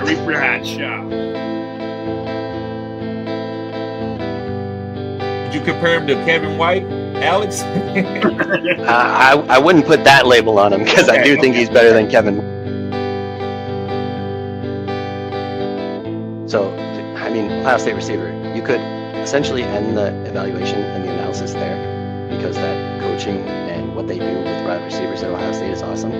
Reaper Hat Shop. Did you compare him to Kevin White, Alex? I wouldn't put that label on him because I do think he's better than Kevin. So, I mean, Ohio State receiver, you could essentially end the evaluation and the analysis there because that coaching and what they do with wide receivers at Ohio State is awesome.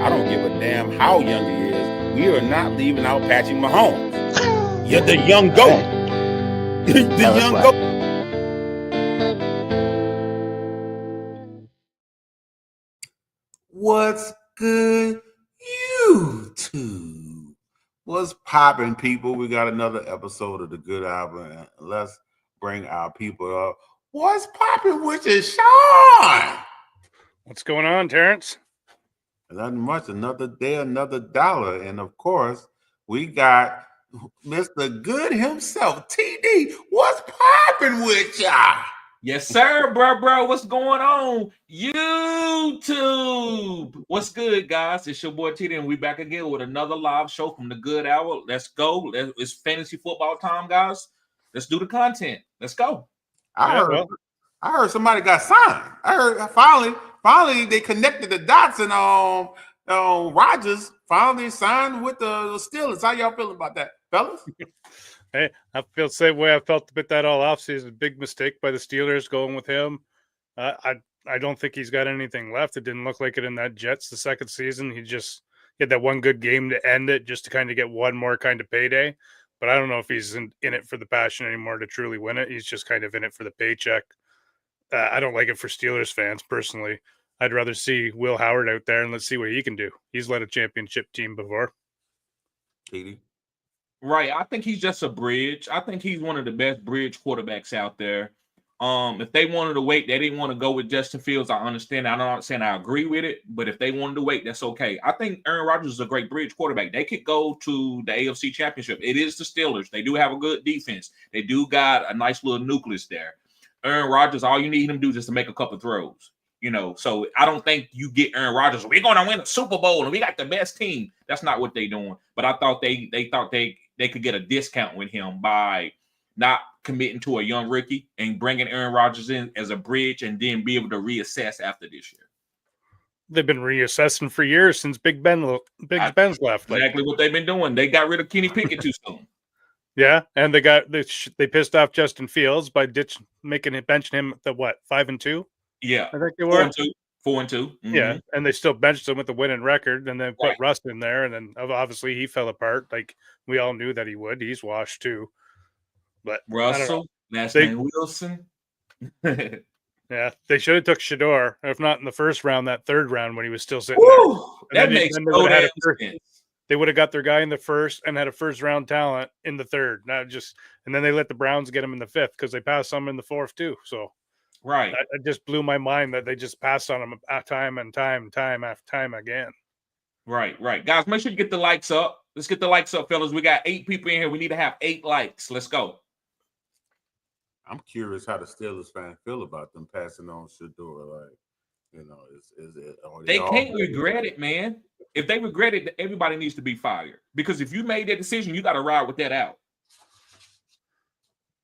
I don't give a damn how young he is. We are not leaving out Patrick Mahomes. You're the young goat. Right. The young goat. What's good, YouTube? What's popping, people? We got another episode of the Good Album. And let's bring our people up. What's popping with you, Sean? What's going on, Terrence? Nothing much. Another day, another dollar. And of course, we got Mr. Good himself, TD. What's popping with ya? Yes, sir, bro. What's going on? YouTube. What's good, guys? It's your boy TD, and we back again with another live show from the Good Hour. Let's go. It's fantasy football time, guys. Let's do the content. Let's go. I heard somebody got signed. I heard finally they connected the dots, and Rodgers finally signed with the Steelers. How y'all feeling about that, fellas? Hey, I feel the same way I felt about that all offseason. Big mistake by the Steelers going with him. I don't think he's got anything left. It didn't look like it in that Jets the second season. He had that one good game to end it just to kind of get one more kind of payday. But I don't know if he's in it for the passion anymore to truly win it. He's just kind of in it for the paycheck. I don't like it for Steelers fans personally. I'd rather see Will Howard out there and let's see what he can do. He's led a championship team before. TD. Right. I think he's just a bridge. I think he's one of the best bridge quarterbacks out there. If they wanted to wait, they didn't want to go with Justin Fields. I understand. I'm not saying I agree with it, but if they wanted to wait, that's okay. I think Aaron Rodgers is a great bridge quarterback. They could go to the AFC Championship. It is the Steelers. They do have a good defense. They do got a nice little nucleus there. Aaron Rodgers, all you need him to do is just to make a couple throws. So I don't think you get Aaron Rodgers. We're going to win a Super Bowl and we got the best team. That's not what they're doing. But I thought they could get a discount with him by not committing to a young rookie and bringing Aaron Rodgers in as a bridge and then be able to reassess after this year. They've been reassessing for years since Big Ben's left. Exactly what they've been doing. They got rid of Kenny Pickett too soon. Yeah, and they pissed off Justin Fields by benching him at 5-2. Yeah, I think they were 4-2. Mm-hmm. Yeah, and they still benched him with the winning record, and then put Russ in there, and then obviously he fell apart. Like we all knew that he would. He's washed too. But Russell, last name Wilson. Yeah, they should have took Shador, if not in the first round, that third round when he was still sitting there. That makes no damn sense. They would have got their guy in the first and had a first round talent in the third. And then they let the Browns get him in the fifth because they passed some in the fourth too. So right, it just blew my mind that they just passed on him time after time again. Right, guys, make sure you get the likes up. Let's get the likes up, fellas. We got 8 people in here. We need to have 8 likes. Let's go. I'm curious how the Steelers fans feel about them passing on Shador. Is it? They can't regret it, man. If they regret it, everybody needs to be fired. Because if you made that decision, you got to ride with that out.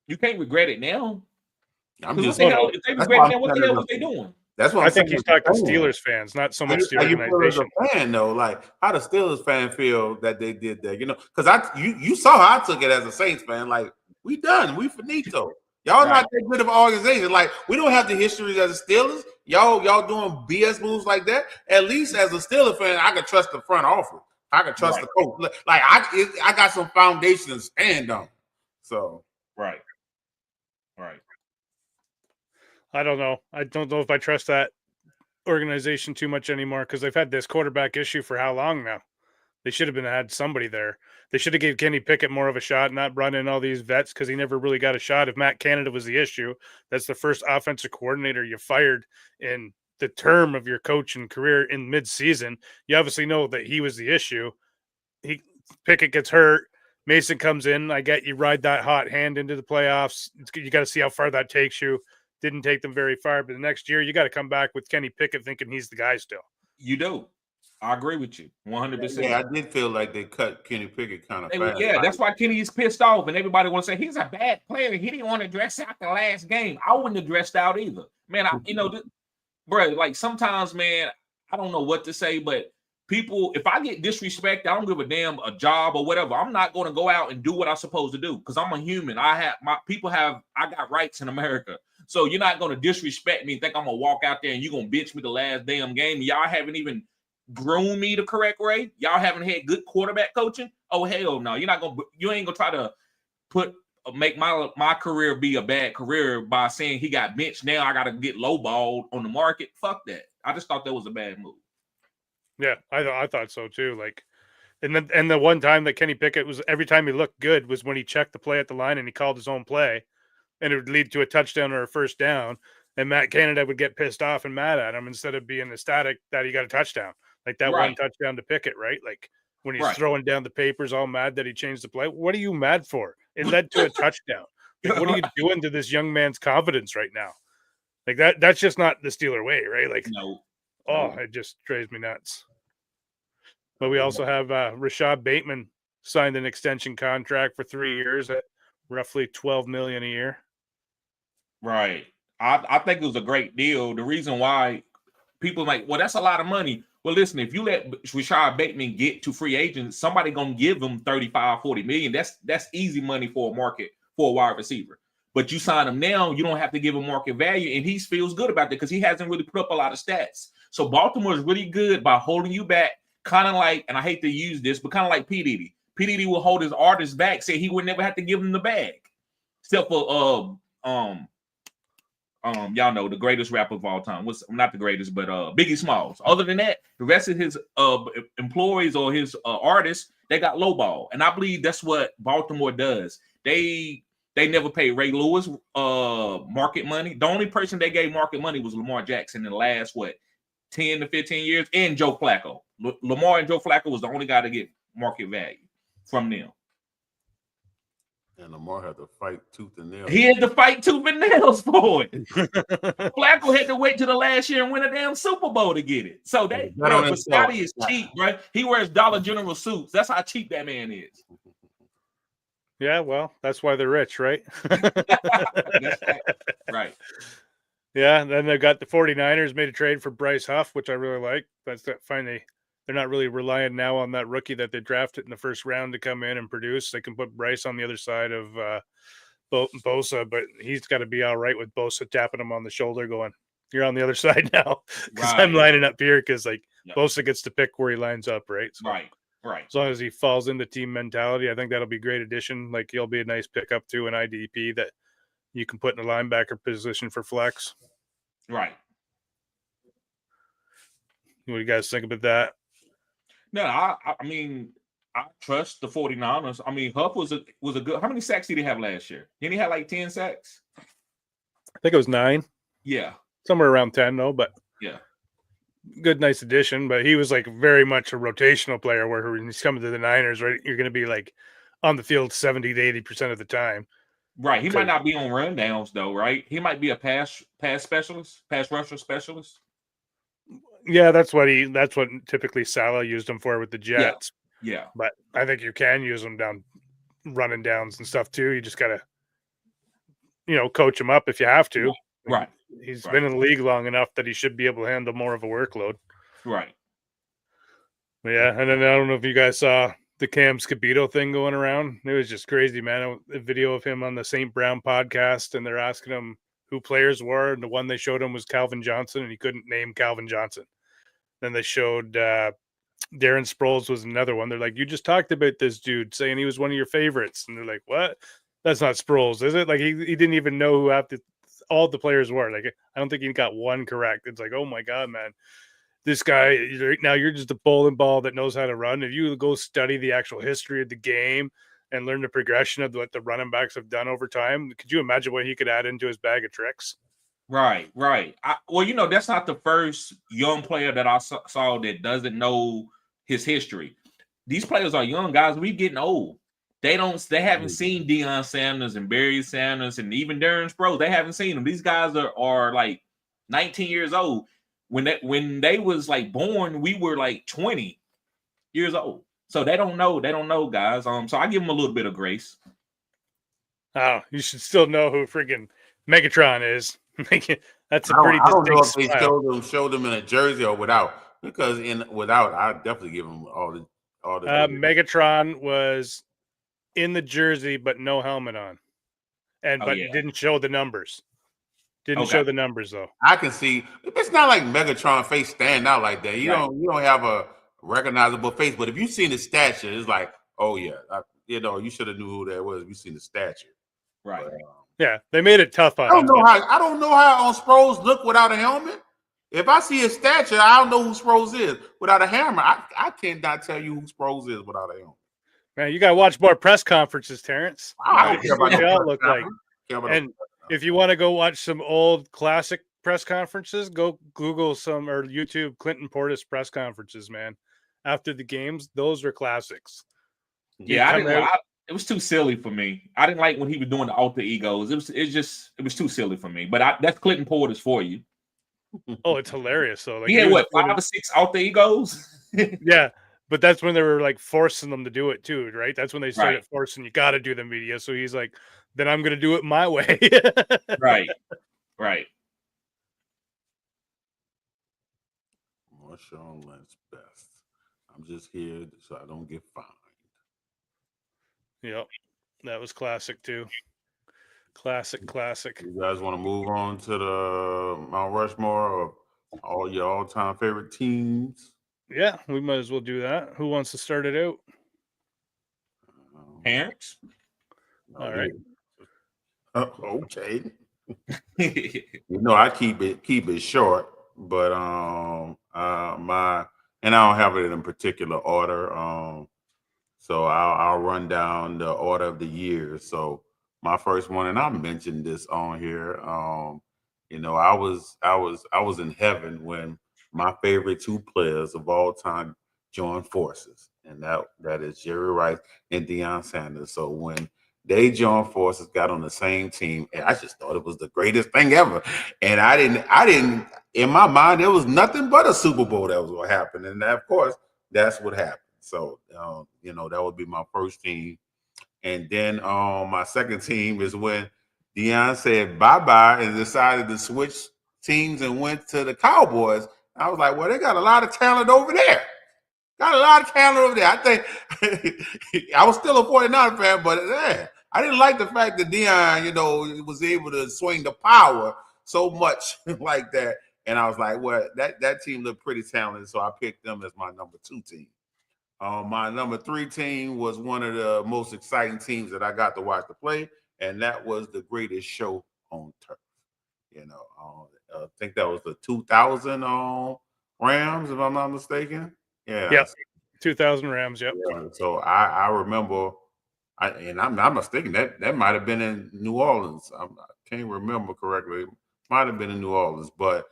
You can't regret it now. I'm just if they regret it now, what the hell was they doing? That's what I think he's talking Steelers fans, not so much the organization. You as a fan, though, like how the Steelers fan feel that they did that, because you saw how I took it as a Saints fan. Like we done, we finito. Y'all not that good of an organization. Like we don't have the history as the Steelers. Y'all doing BS moves like that. At least as a Steelers fan, I can trust the front office. I can trust the coach. Like I got some foundation to stand on. So right. I don't know. I don't know if I trust that organization too much anymore because they've had this quarterback issue for how long now? They should have had somebody there. They should have gave Kenny Pickett more of a shot, not run in all these vets because he never really got a shot. If Matt Canada was the issue, that's the first offensive coordinator you fired in the term of your coaching career in mid-season. You obviously know that he was the issue. Pickett gets hurt. Mason comes in. I get you ride that hot hand into the playoffs. You got to see how far that takes you. Didn't take them very far, but the next year you got to come back with Kenny Pickett thinking he's the guy still. You do. I agree with you 100%. Yeah, I did feel like they cut Kenny Pickett kind of fast. Yeah, that's why Kenny's pissed off, and everybody want to say he's a bad player. He didn't want to dress out the last game. I wouldn't have dressed out either, man. Bro, like sometimes, man, I don't know what to say, but people, if I get disrespected, I don't give a damn a job or whatever. I'm not going to go out and do what I'm supposed to do because I'm a human. I got rights in America. So you're not going to disrespect me and think I'm going to walk out there and you're going to bench me the last damn game. Y'all haven't even groomed me the correct way. Y'all haven't had good quarterback coaching. Oh, hell no. You ain't going to try to make my career be a bad career by saying he got benched. Now I got to get lowballed on the market. Fuck that. I just thought that was a bad move. Yeah, I thought so too. Like, and the one time that Kenny Pickett was, every time he looked good was when he checked the play at the line and he called his own play, and it would lead to a touchdown or a first down. And Matt Canada would get pissed off and mad at him instead of being ecstatic that he got a touchdown. Like that one touchdown to Pickett, right? Like when he's throwing down the papers, all mad that he changed the play. What are you mad for? It led to a touchdown. Like, what are you doing to this young man's confidence right now? Like that's just not the Steeler way, right? Like, no. It just drives me nuts. But we also have Rashad Bateman signed an extension contract for 3 years at roughly $12 million a year. Right. I think it was a great deal. The reason why people like, well, that's a lot of money. Well, listen, if you let Rashad Bateman get to free agents, somebody gonna give him 35, 40 million. That's easy money for a market for a wide receiver. But you sign him now, you don't have to give him market value, and he feels good about it because he hasn't really put up a lot of stats. So Baltimore is really good by holding you back, kind of like, and I hate to use this, but kind of like P. Diddy. P. Diddy will hold his artists back, say he would never have to give them the bag. Except for y'all know the greatest rapper of all time. Not the greatest, but Biggie Smalls. Other than that, the rest of his employees or his artists, they got lowball. And I believe that's what Baltimore does. They never paid Ray Lewis market money. The only person they gave market money was Lamar Jackson in the last 10 to 15 years, and Joe Flacco. Lamar and Joe Flacco was the only guy to get market value from them. And Lamar had to fight tooth and nail. He had to fight tooth and nails for it. Flacco had to wait till the last year and win a damn Super Bowl to get it. So Scotty is cheap, right? He wears Dollar General suits. That's how cheap that man is. Yeah, well, that's why they're rich, right? Right. Yeah, and then they've got the 49ers made a trade for Bryce Huff, which I really like. That's finally, they're not really relying now on that rookie that they drafted in the first round to come in and produce. They can put Bryce on the other side of Bosa, but he's got to be all right with Bosa tapping him on the shoulder going, you're on the other side now. Because I'm lining up here because Bosa gets to pick where he lines up, right? So, right. As long as he falls into team mentality, I think that'll be a great addition. Like he'll be a nice pickup to an IDP that you can put in a linebacker position for flex. Right. What do you guys think about that? No, I mean, I trust the 49ers. I mean, Huff was a good. How many sacks did he have last year? Didn't he have like 10 sacks? I think it was 9. Yeah. Somewhere around 10 though, but yeah. Good, nice addition. But he was like very much a rotational player where when he's coming to the Niners, right, you're going to be like on the field 70 to 80% of the time. Right. He might not be on rundowns though, right? He might be a pass specialist, pass rusher specialist. Yeah, that's what typically Salah used him for with the Jets. Yeah. But I think you can use him down running downs and stuff too. You just gotta, coach him up if you have to. Right. He's been in the league long enough that he should be able to handle more of a workload. Right. But yeah, and then I don't know if you guys saw the Cam Scabito thing going around. It was just crazy, man. A video of him on the St. Brown podcast, and they're asking him who players were, and the one they showed him was Calvin Johnson, and he couldn't name Calvin Johnson. Then they showed Darren Sproles was another one. They're like, you just talked about this dude saying he was one of your favorites. And they're like, what? That's not Sproles, is it? Like he didn't even know who all the players were. Like, I don't think he got one correct. It's like, oh my God, man. This guy, now you're just a bowling ball that knows how to run. If you go study the actual history of the game and learn the progression of what the running backs have done over time, could you imagine what he could add into his bag of tricks? Right. That's not the first young player that I saw that doesn't know his history. These players are young guys. We getting old. They haven't seen Deion Sanders and Barry Sanders and even Darren Sproles. They haven't seen them. These guys are like 19 years old. when they was like born, we were like 20 years old. So they don't know, guys. So I give them a little bit of grace. Oh, you should still know who freaking Megatron is. That's a I pretty don't know if distinct they style. showed them in a jersey or without. Because without, I definitely give them all the. Megatron was in the jersey, but no helmet on, but didn't show the numbers. Didn't show the numbers though. I can see it's not like Megatron face stand out like that. You don't have a recognizable face, but if you seen the stature, it's like, oh yeah, you should have knew who that was if you seen the stature. Right. But, yeah, they made it tough on I don't know how on Sproles look without a helmet. If I see his stature, I don't know who Sproles is without a hammer. I cannot tell you who Sproles is without a helmet. Man, you got to watch more press conferences, Terrence. I don't care about what they all look like. And if you want to go watch some old classic press conferences, go Google some or YouTube Clinton Portis press conferences, man. After the games, those are classics. Yeah, it was too silly for me. I didn't like when he was doing the alter egos. It was too silly for me. But that's Clinton Portis for you. Oh, it's hilarious though. Like he had 5 or 6 alter egos. Yeah, but that's when they were like forcing them to do it too, right? That's when they started forcing you got to do the media. So he's like, then I'm going to do it my way. Right. Marshawn Lynch best. I'm just here so I don't get fined. Yep, that was classic too. Classic. You guys want to move on to the Mount Rushmore of all your all-time favorite teams? Yeah, we might as well do that. Who wants to start it out? Parents. All right. Okay. I keep it short, but I don't have it in particular order. So I'll run down the order of the years. So my first one, and I mentioned this on here. I was in heaven when my favorite 2 players of all time joined forces, and that is Jerry Rice and Deion Sanders. So when they joined forces, got on the same team, and I just thought it was the greatest thing ever. And I didn't. In my mind, there was nothing but a Super Bowl that was going to happen, and of course, that's what happened. So that would be my first team. And then my second team is when Deion said bye-bye and decided to switch teams and went to the Cowboys. I was like, well, they got a lot of talent over there. I think I was still a 49er fan, but I didn't like the fact that Deion, was able to swing the power so much like that. And I was like, well, that team looked pretty talented, so I picked them as my number 2 team. My number 3 team was one of the most exciting teams that I got to watch to play, and that was the greatest show on turf. I think that was the 2000 Rams, if I'm not mistaken. Yeah. Yep. 2000 Rams. Yep. Yeah. So I remember, I'm not mistaken, that might have been in New Orleans. I can't remember correctly. It might have been in New Orleans, but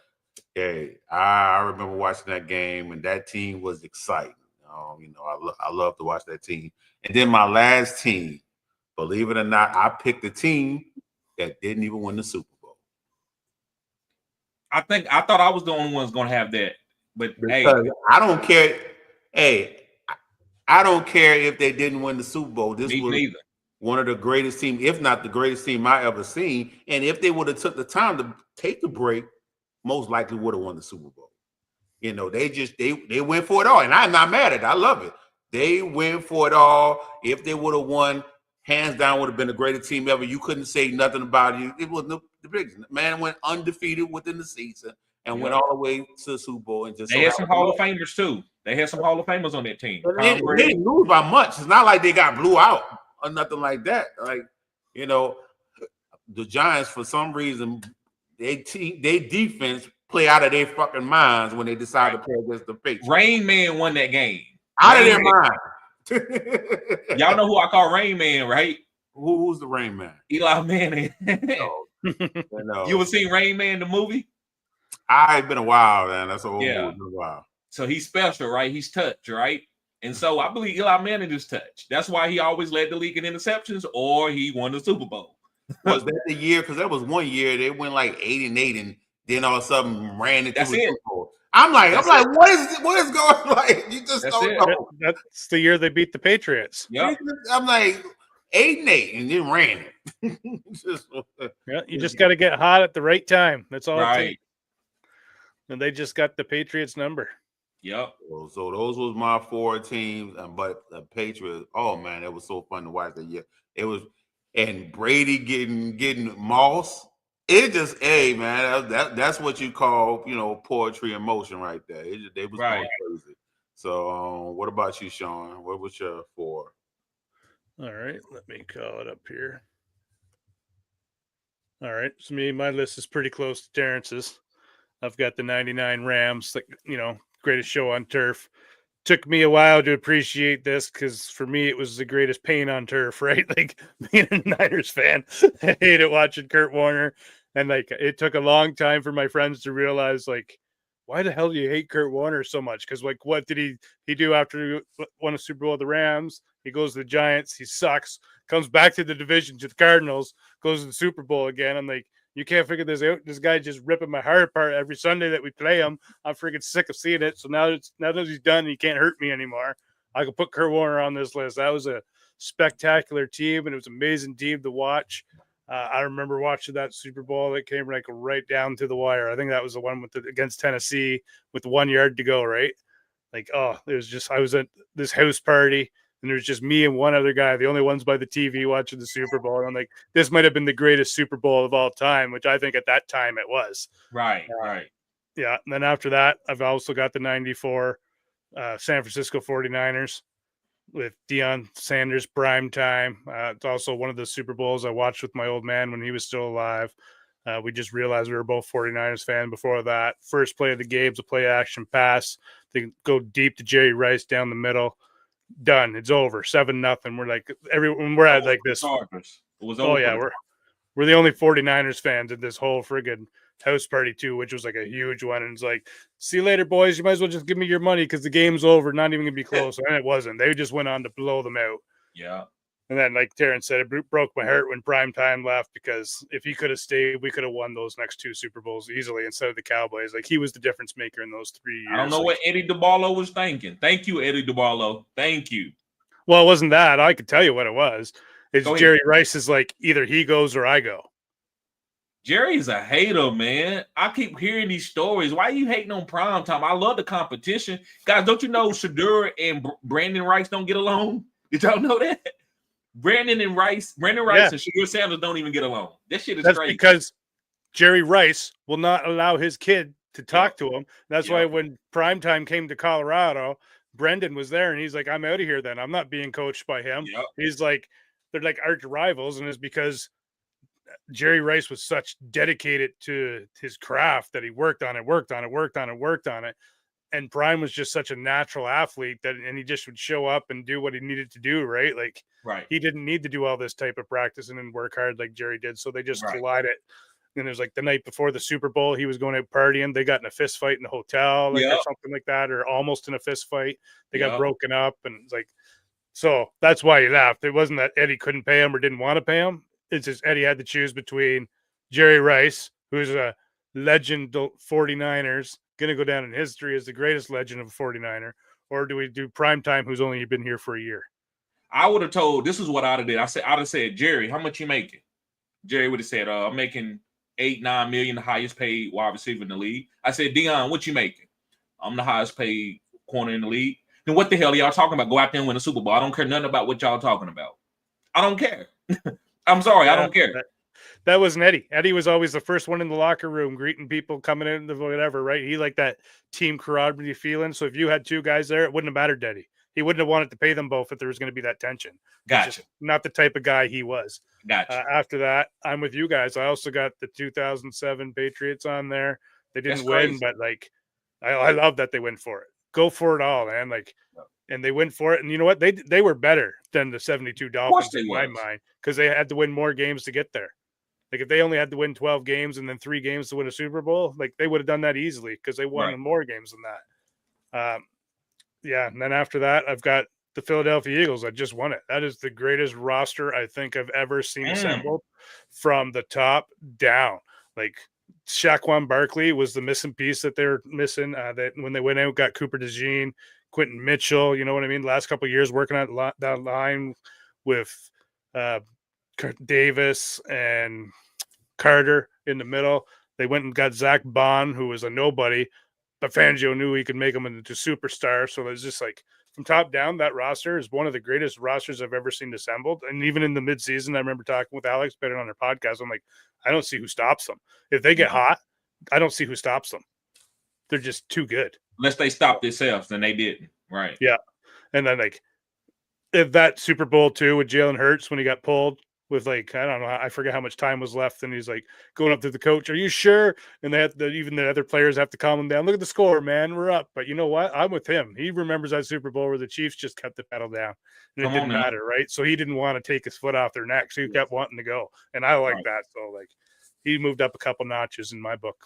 hey, I remember watching that game, and that team was exciting. I love to watch that team. And then my last team, believe it or not, I picked a team that didn't even win the Super Bowl. I thought I was the only one that's going to have that. But because I don't care. Hey, I don't care if they didn't win the Super Bowl. This was one of the greatest teams, if not the greatest team I ever seen. And if they would have took the time to take the break, most likely would have won the Super Bowl. They went for it all, and I'm not mad at it. I love it. They went for it all. If they would have won, hands down, would have been the greatest team ever. You couldn't say nothing about it. It was the biggest. Man went undefeated within the season and went all the way to the Super Bowl. And they had some Hall of Famers too. They had some Hall of Famers on that team. They didn't lose by much. It's not like they got blew out or nothing like that. Like the Giants, for some reason, they defense play out of their fucking minds when they decide to play against the Patriots. Rain Man won that game. Out of their mind. Y'all know who I call Rain Man, right? Who's the Rain Man? Eli Manning. You ever seen Rain Man the movie? It's been a while, man. That's a whole movie. It's been a while. So he's special, right? He's touch, right? And so I believe Eli Manning is touch. That's why he always led the league in interceptions, or he won the Super Bowl. Was that the year? Because that was one year they went like 8-8 and Then all of a sudden ran into That's the it. Super Bowl. I'm like, That's what is going on? Like, you just That's don't it. know. That's the year they beat the Patriots. Yep. I'm like 8-8 and then ran it. Yeah, you just got to get hot at the right time. That's all it Right. takes. And they just got the Patriots number. Yep. So those was my 4 teams, but the Patriots. Oh man, it was so fun to watch that year. It was, and Brady getting Moss. It just, hey man, that's what you call poetry in motion right there. They was Right. going crazy. So what about you, Sean? What was your 4? All right, let me call it up here. All right, so my list is pretty close to Terrence's. I've got the 99 Rams, like, greatest show on turf. Took me a while to appreciate this because for me, it was the greatest pain on turf, right? Like, being a Niners fan, I hated watching Kurt Warner. And, like, it took a long time for my friends to realize, like, why the hell do you hate Kurt Warner so much? Because, like, what did he do after he won a Super Bowl with the Rams? He goes to the Giants. He sucks. Comes back to the division to the Cardinals. Goes to the Super Bowl again. I'm like, you can't figure this out. This guy just ripping my heart apart every Sunday that we play him. I'm freaking sick of seeing it. So now that he's done, he can't hurt me anymore. I can put Kurt Warner on this list. That was a spectacular team, and it was an amazing team to watch. I remember watching that Super Bowl that came like right down to the wire. I think that was the one against Tennessee with 1 yard to go, right? Like, it was just, I was at this house party, and there's just me and one other guy, the only ones by the TV watching the Super Bowl. And I'm like, this might have been the greatest Super Bowl of all time, which I think at that time it was. Right. Yeah. And then after that, I've also got the 94 San Francisco 49ers with Deion Sanders prime time. It's also one of the Super Bowls I watched with my old man when he was still alive. We just realized we were both 49ers fans before that. First play of the game is a play action pass. They go deep to Jerry Rice down the middle. Done. It's over. 7-0. We're like, everyone, we're at like this. Chargers. It was over. Oh yeah, we're the only 49ers fans in this whole friggin' house party too, which was like a huge one. And it's like, see you later, boys. You might as well just give me your money because the game's over. Not even gonna be close. And it wasn't. They just went on to blow them out. Yeah. And then, like Terrence said, it broke my heart when Prime Time left because if he could have stayed, we could have won those next 2 Super Bowls easily instead of the Cowboys. Like, he was the difference maker in those 3 years. I don't know what Eddie DeBarlo was thinking. Thank you, Eddie DeBarlo. Thank you. Well, it wasn't that. I could tell you what it was. It's Jerry Rice is like, either he goes or I go. Jerry's a hater, man. I keep hearing these stories. Why are you hating on Prime Time? I love the competition. Guys, don't you know Shedeur and Brandon Rice don't get along? Did y'all know that? Brandon Rice and Shedeur Sanders don't even get along. That shit is crazy. That's because Jerry Rice will not allow his kid to talk to him. That's why when Primetime came to Colorado, Brendan was there, and he's like, I'm out of here then. I'm not being coached by him. Yep. He's like, they're like arch rivals, and it's because Jerry Rice was such dedicated to his craft that he worked on it. And Prime was just such a natural athlete and he just would show up and do what he needed to do, right? Like, he didn't need to do all this type of practicing and work hard like Jerry did. So they just collided. And it was like the night before the Super Bowl, he was going out partying. They got in a fist fight in the hotel, or something like that, or almost in a fist fight. They got broken up, and it's like, so that's why he left. It wasn't that Eddie couldn't pay him or didn't want to pay him. It's just Eddie had to choose between Jerry Rice, who's a legend 49ers, going to go down in history as the greatest legend of a 49er, or do we do Primetime, who's only been here for a year? I would have told, this is what I'd have did. I'd have said, Jerry, how much you making? Jerry would have said, I'm making $8-9 million, the highest paid wide receiver in the league. I said, Deion, what you making? I'm the highest paid corner in the league. Then what the hell are y'all talking about? Go out there and win a Super Bowl. I don't care nothing about what y'all talking about. I don't care. I'm sorry, I don't care. That wasn't Eddie. Eddie was always the first one in the locker room, greeting people coming in, the whatever, right? He liked that team camaraderie feeling. So if you had 2 guys there, it wouldn't have mattered to Eddie. He wouldn't have wanted to pay them both if there was going to be that tension. Gotcha. Not the type of guy he was. Gotcha. After that, I'm with you guys. I also got the 2007 Patriots on there. They didn't win, but like, I love that they went for it. Go for it all, man. Like, and they went for it. And you know what? They were better than the 72 Dolphins in my mind because they had to win more games to get there. Like, if they only had to win 12 games and then 3 games to win a Super Bowl, like, they would have done that easily because they won more games than that. And then after that, I've got the Philadelphia Eagles. I just won it. That is the greatest roster I think I've ever seen assembled from the top down. Like, Shaquan Barkley was the missing piece that they're missing. That when they went out, got Cooper DeJean, Quentin Mitchell. You know what I mean? Last couple of years working on that line with Davis and Carter in the middle. They went and got Zach Bond, who was a nobody, but Fangio knew he could make him into superstar. So it's just like from top down, that roster is one of the greatest rosters I've ever seen assembled. And even in the midseason, I remember talking with Alex, been on their podcast. I'm like, I don't see who stops them. If they get hot, I don't see who stops them. They're just too good. Unless they stopped themselves, then they didn't. Right. Yeah. And then like if that Super Bowl too with Jalen Hurts when he got pulled with like, I don't know, I forget how much time was left. And he's like going up to the coach, are you sure? And they have to, even the other players have to calm him down. Look at the score, man. We're up. But you know what? I'm with him. He remembers that Super Bowl where the Chiefs just kept the pedal down and it didn't matter, right? So he didn't want to take his foot off their neck. So he kept wanting to go. And I like that. So like he moved up a couple notches in my book.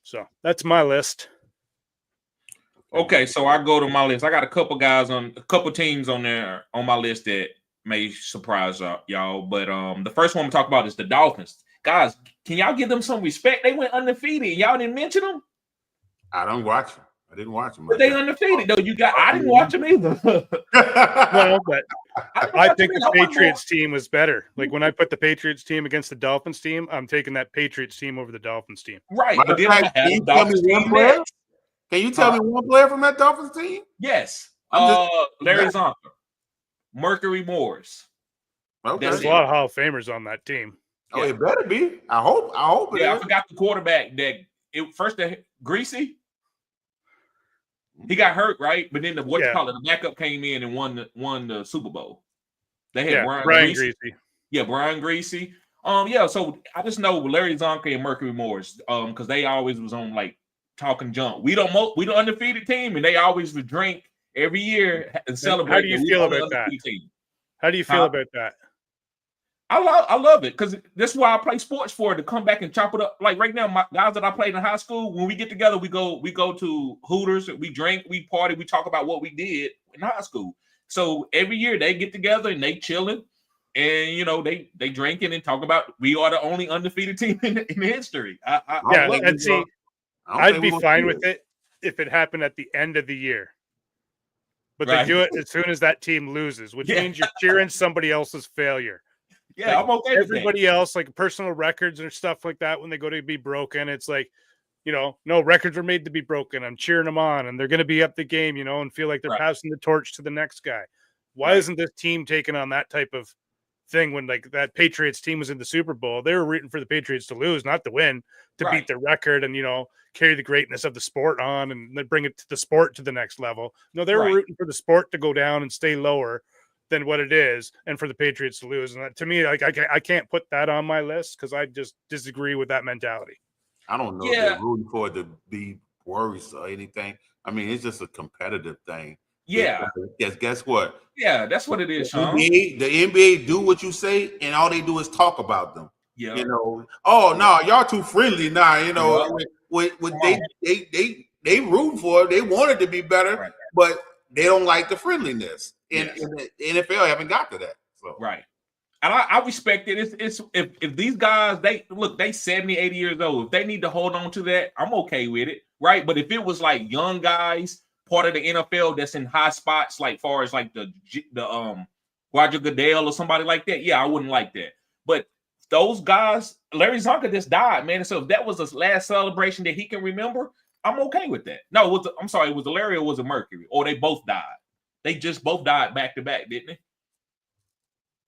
So that's my list. Okay, so I go to my list. I got a couple teams on there on my list that may surprise y'all. But the first one I'm talking about is the Dolphins. Guys, can y'all give them some respect? They went undefeated. Y'all didn't mention them? I don't watch them. I didn't watch them. But they undefeated though. I didn't watch them either. No, but I think the Patriots team was better. Like when I put the Patriots team against the Dolphins team, I'm taking that Patriots team over the Dolphins team. Right. But then can you tell me one player? Can you tell me one player from that Dolphins team? Yes. Larry Zonka, Mercury Morris. Okay. There's a lot of Hall of Famers on that team. Oh, it better be. I hope it is. I forgot the quarterback that Greasy. He got hurt, right? But then the backup came in and won the Super Bowl. They had Brian Greasy. Yeah, Brian Greasy. So I just know Larry Zonka and Mercury Morris, because they always was on like talking junk. We don't undefeated team, and they always would drink every year and celebrate. How do you feel about that? How do you feel about that? I love it because that's why I play sports for, to come back and chop it up. Like right now, my guys that I played in high school, when we get together, we go to Hooters, we drink, we party, we talk about what we did in high school. So every year they get together and they chilling, and they drinking and talk about we are the only undefeated team in history. I'd be fine with it if it happened at the end of the year. But they do it as soon as that team loses, which means you're cheering somebody else's failure. Yeah, like, I'm okay with everybody else, like personal records or stuff like that, when they go to be broken, it's like, no, records are made to be broken. I'm cheering them on, and they're going to be up the game, and feel like they're passing the torch to the next guy. Why isn't this team taking on that type of thing when like that Patriots team was in the Super Bowl? They were rooting for the Patriots to lose, not to win, to beat the record and, carry the greatness of the sport on and then bring it to the sport to the next level. No, they were rooting for the sport to go down and stay lower than what it is, and for the Patriots to lose. And that, to me, like I can't put that on my list because I just disagree with that mentality. I don't know if they're rooting for it to be worse or anything. I mean, it's just a competitive thing. Yeah. Guess what? Yeah, that's what it is, Sean. The NBA do what you say, and all they do is talk about them. Yeah. Oh no, y'all too friendly now. They rooting for it. They want it to be better, but they don't like the friendliness. And the NFL haven't got to that. So. Right. And I respect it. It's if these guys, they 70, 80 years old. If they need to hold on to that, I'm okay with it. Right. But if it was like young guys, part of the NFL that's in high spots, like far as like the Roger Goodell or somebody like that, I wouldn't like that. But those guys, Larry Zonka just died, man. So if that was his last celebration that he can remember, I'm okay with that. No, it was Larry or was it Mercury? Or they both died. They just both died back to back, didn't they?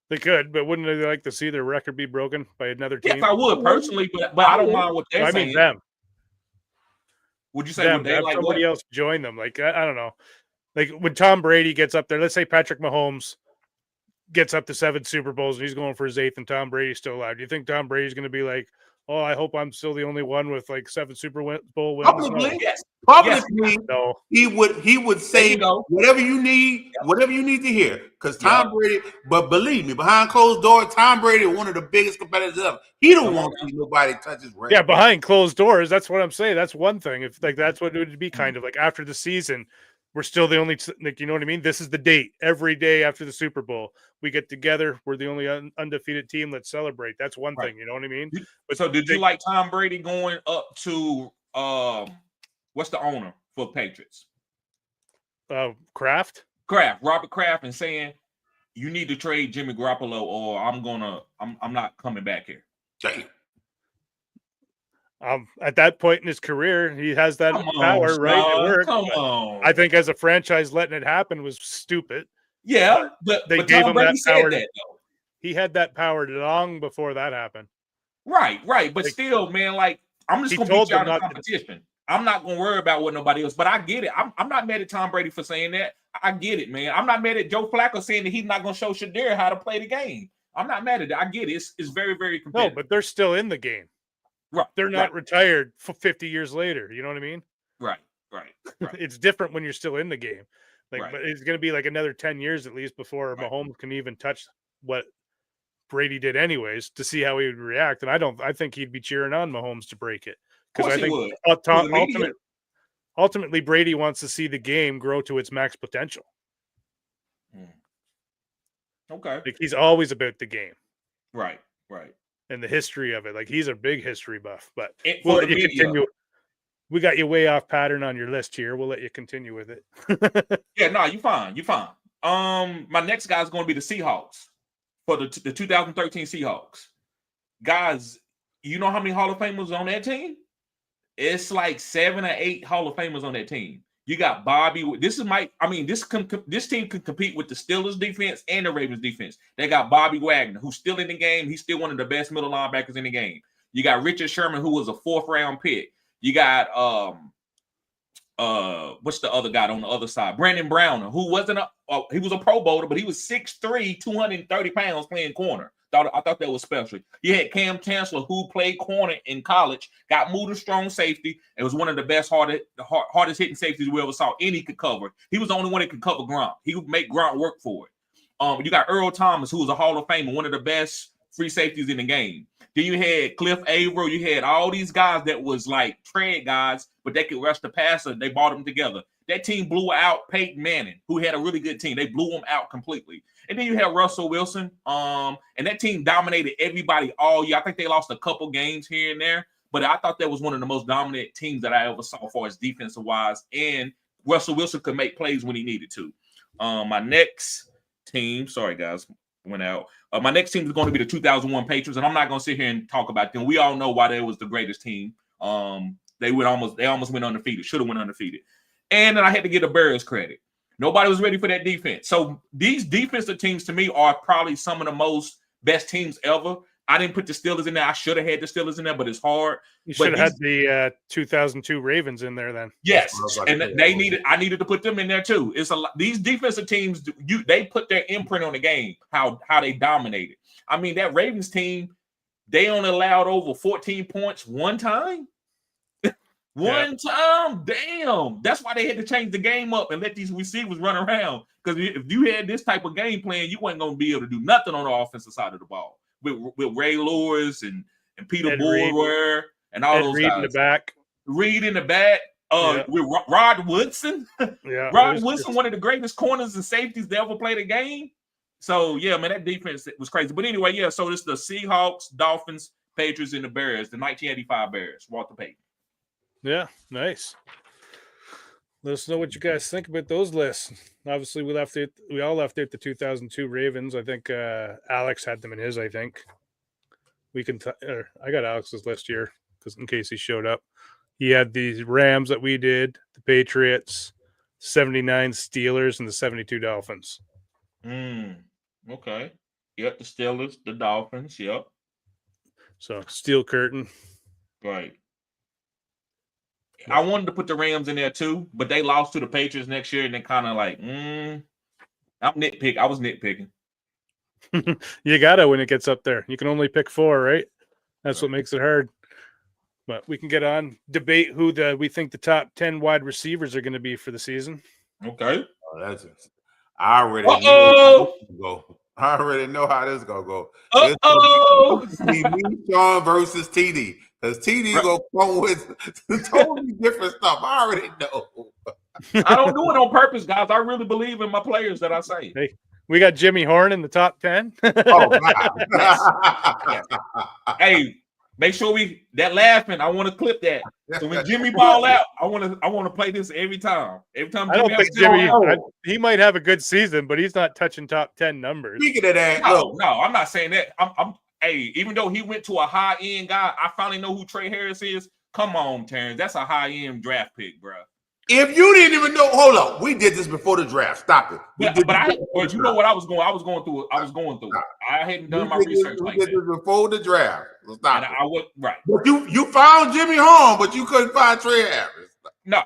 They could, but wouldn't they like to see their record be broken by another team? Yes, I would personally, but I don't mind what they're saying. I mean them. Would you say them, have like somebody else join them? Like I don't know. Like when Tom Brady gets up there, let's say Patrick Mahomes gets up to 7 Super Bowls and he's going for his 8th, and Tom Brady's still alive. Do you think Tom Brady's going to be like, "Oh, I hope I'm still the only one with like 7 Super Bowl wins"? Publicly, no. He would say whatever you need, whatever you need to hear. Because Tom Brady, but believe me, behind closed doors, Tom Brady is one of the biggest competitors ever. He don't want to see nobody touch his record. Yeah, behind closed doors, that's what I'm saying. That's one thing. If like that's what it would be kind of like after the season. we're still the only, like, you know what I mean? This is the date. Every day after the Super Bowl, we get together. We're the only undefeated team. Let's celebrate. That's one thing. You know what I mean? But so did you like Tom Brady going up to what's the owner for Patriots? Kraft, Robert Kraft, and saying you need to trade Jimmy Garoppolo or I'm not coming back here. Damn. At that point in his career, he has that power, right? It worked. Come on. I think as a franchise, letting it happen was stupid. Yeah, but they gave him that power. He had that power long before that happened. Right. But still, man, like, I'm just going to beat you out of competition. I'm not going to worry about what nobody else, but I get it. I'm not mad at Tom Brady for saying that. I get it, man. I'm not mad at Joe Flacco saying that he's not going to show Shadir how to play the game. I'm not mad at it. I get it. It's very, very competitive. No, but they're still in the game. Right. They're not retired for 50 years later. You know what I mean? Right. It's different when you're still in the game. But it's going to be like another 10 years at least before Mahomes can even touch what Brady did anyways to see how he would react. And I think he'd be cheering on Mahomes to break it. Because I think ultimately Brady wants to see the game grow to its max potential. Okay. Like, he's always about the game. Right. And the history of it. Like, he's a big history buff. But we'll let you continue. We got you way off pattern on your list here. We'll let you continue with it. Yeah, no, you're fine. My next guy is going to be the Seahawks for the 2013 Seahawks. Guys, you know how many Hall of Famers on that team? It's like 7 or 8 Hall of Famers on that team. You got Bobby. This team can compete with the Steelers defense and the Ravens defense. They got Bobby Wagner, who's still in the game. He's still one of the best middle linebackers in the game. You got Richard Sherman, who was a 4th round pick. You got what's the other guy on the other side? Brandon Browner, who wasn't he was a Pro Bowler, but he was 6'3", 230 pounds playing corner. I thought that was special. You had Cam Chancellor, who played corner in college, got moved to strong safety. It was one of the best, hardest hitting safeties we ever saw. And he could cover. He was the only one that could cover Gronk. He would make Gronk work for it. You got Earl Thomas, who was a Hall of Famer, one of the best free safeties in the game. Then you had Cliff Averill. You had all these guys that was like tread guys, but they could rush the passer. They brought them together. That team blew out Peyton Manning, who had a really good team. They blew him out completely. And then you had Russell Wilson. And that team dominated everybody all year. I think they lost a couple games here and there, but I thought that was one of the most dominant teams that I ever saw as far as defensive wise. And Russell Wilson could make plays when he needed to. My next team, sorry guys, went out. My next team is going to be the 2001 Patriots, and I'm not going to sit here and talk about them. We all know why they was the greatest team. They almost went undefeated. Should have went undefeated. And then I had to give the Bears credit. Nobody was ready for that defense. So these defensive teams to me are probably some of the most best teams ever. I didn't put the Steelers in there. I should have had the Steelers in there, but it's hard. You should have had the 2002 Ravens in there then. Yes, and I needed to put them in there too. It's a lot. These defensive teams, they put their imprint on the game, how they dominated. I mean, that Ravens team, they only allowed over 14 points one time. One time, damn. That's why they had to change the game up and let these receivers run around. Because if you had this type of game plan, you weren't going to be able to do nothing on the offensive side of the ball. With Ray Lewis and Peter Boyer and all those guys. Reed in the back. With Rod Woodson. Rod Woodson, one of the greatest corners and safeties to ever play the game. So, yeah, man, that defense was crazy. But anyway, yeah, so it's the Seahawks, Dolphins, Patriots, and the Bears, the 1985 Bears, Walter Payton. Yeah, nice. Let us know what you guys think about those lists. Obviously, we all left out the 2002 Ravens. I think Alex had them in his. I think we can. I got Alex's list here because in case he showed up, he had the Rams that we did, the Patriots, 79 Steelers, and the 72 Dolphins. Okay. Yep, the Steelers, the Dolphins. Yep. So steel curtain. Right. I wanted to put the Rams in there too, but they lost to the Patriots next year, and they kind of like, I was nitpicking. You gotta when it gets up there. You can only pick 4, right? That's what makes it hard. But we can get on debate who we think the top 10 wide receivers are going to be for the season. Okay. I already know how this gonna go. It's me, Sean versus TD. Because TD gonna come with totally different stuff. I already know. I don't do it on purpose, guys. I really believe in my players that I say. Hey, we got Jimmy Horn in the top 10. Oh, God. Yes. Hey, make sure that laughing. I want to clip that. So when Jimmy ball out, I want to play this every time. Every time I don't Jimmy think Jimmy. He might have a good season, but he's not touching top 10 numbers. Speaking of that, no, I'm not saying that. Hey, even though he went to a high end guy, I finally know who Trey Harris is. Come on, Terrence. That's a high end draft pick, bro. If you didn't even know, hold up, we did this before the draft. Stop it. But you know what I was going. I was going through it. I hadn't done my research like that. We did this before the draft. Stop it. I would right. But you found Jimmy Horn, but you couldn't find Trey Harris. No,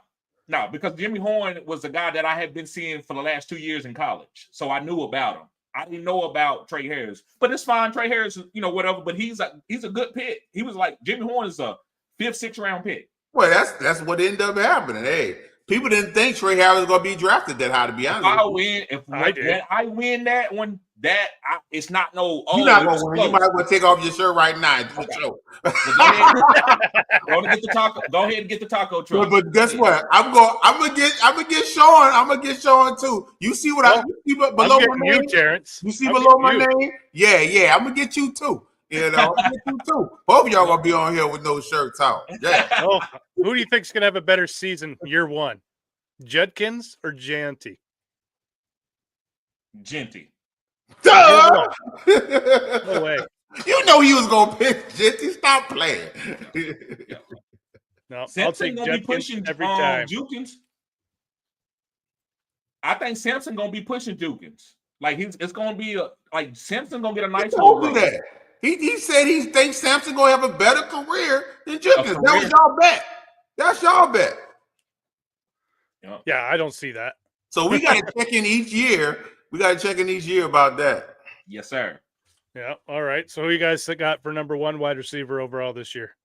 because Jimmy Horn was the guy that I had been seeing for the last 2 years in college, so I knew about him. I didn't know about Trey Harris, but it's fine. Trey Harris, whatever. But he's a good pick. He was like Jimmy Horn is a 5th, 6th round pick. Well, that's what ended up happening. Hey, people didn't think Trey Harris was going to be drafted that high. To be honest, I win that one. It's not no. You're not going to win. You might as well take off your shirt right now. Go ahead and get the taco truck. But guess what? I'm gonna get Sean. I'm gonna get Sean too. You see what I see below my name? Terrence. You see below my name? Yeah. I'm gonna get you too. I'm gonna get you too. Both of y'all gonna be on here with no shirts on. Yeah. Oh, who do you think's gonna have a better season year one? Judkins or Janty? Genty. Duh! No way. You know he was gonna pick Genty. Stop playing. No, Sampson I'll take gonna be pushing every time. Jukins. I think Sampson gonna be pushing Jukins. Like it's gonna be Sampson gonna get a nice. Don't do that. He said he thinks Sampson gonna have a better career than Jukins. That was y'all bet. That's y'all bet. Yeah, I don't see that. So we got to check in each year. We got to check in each year about that. Yes, sir. Yeah. All right. So who you guys got for number 1 wide receiver overall this year?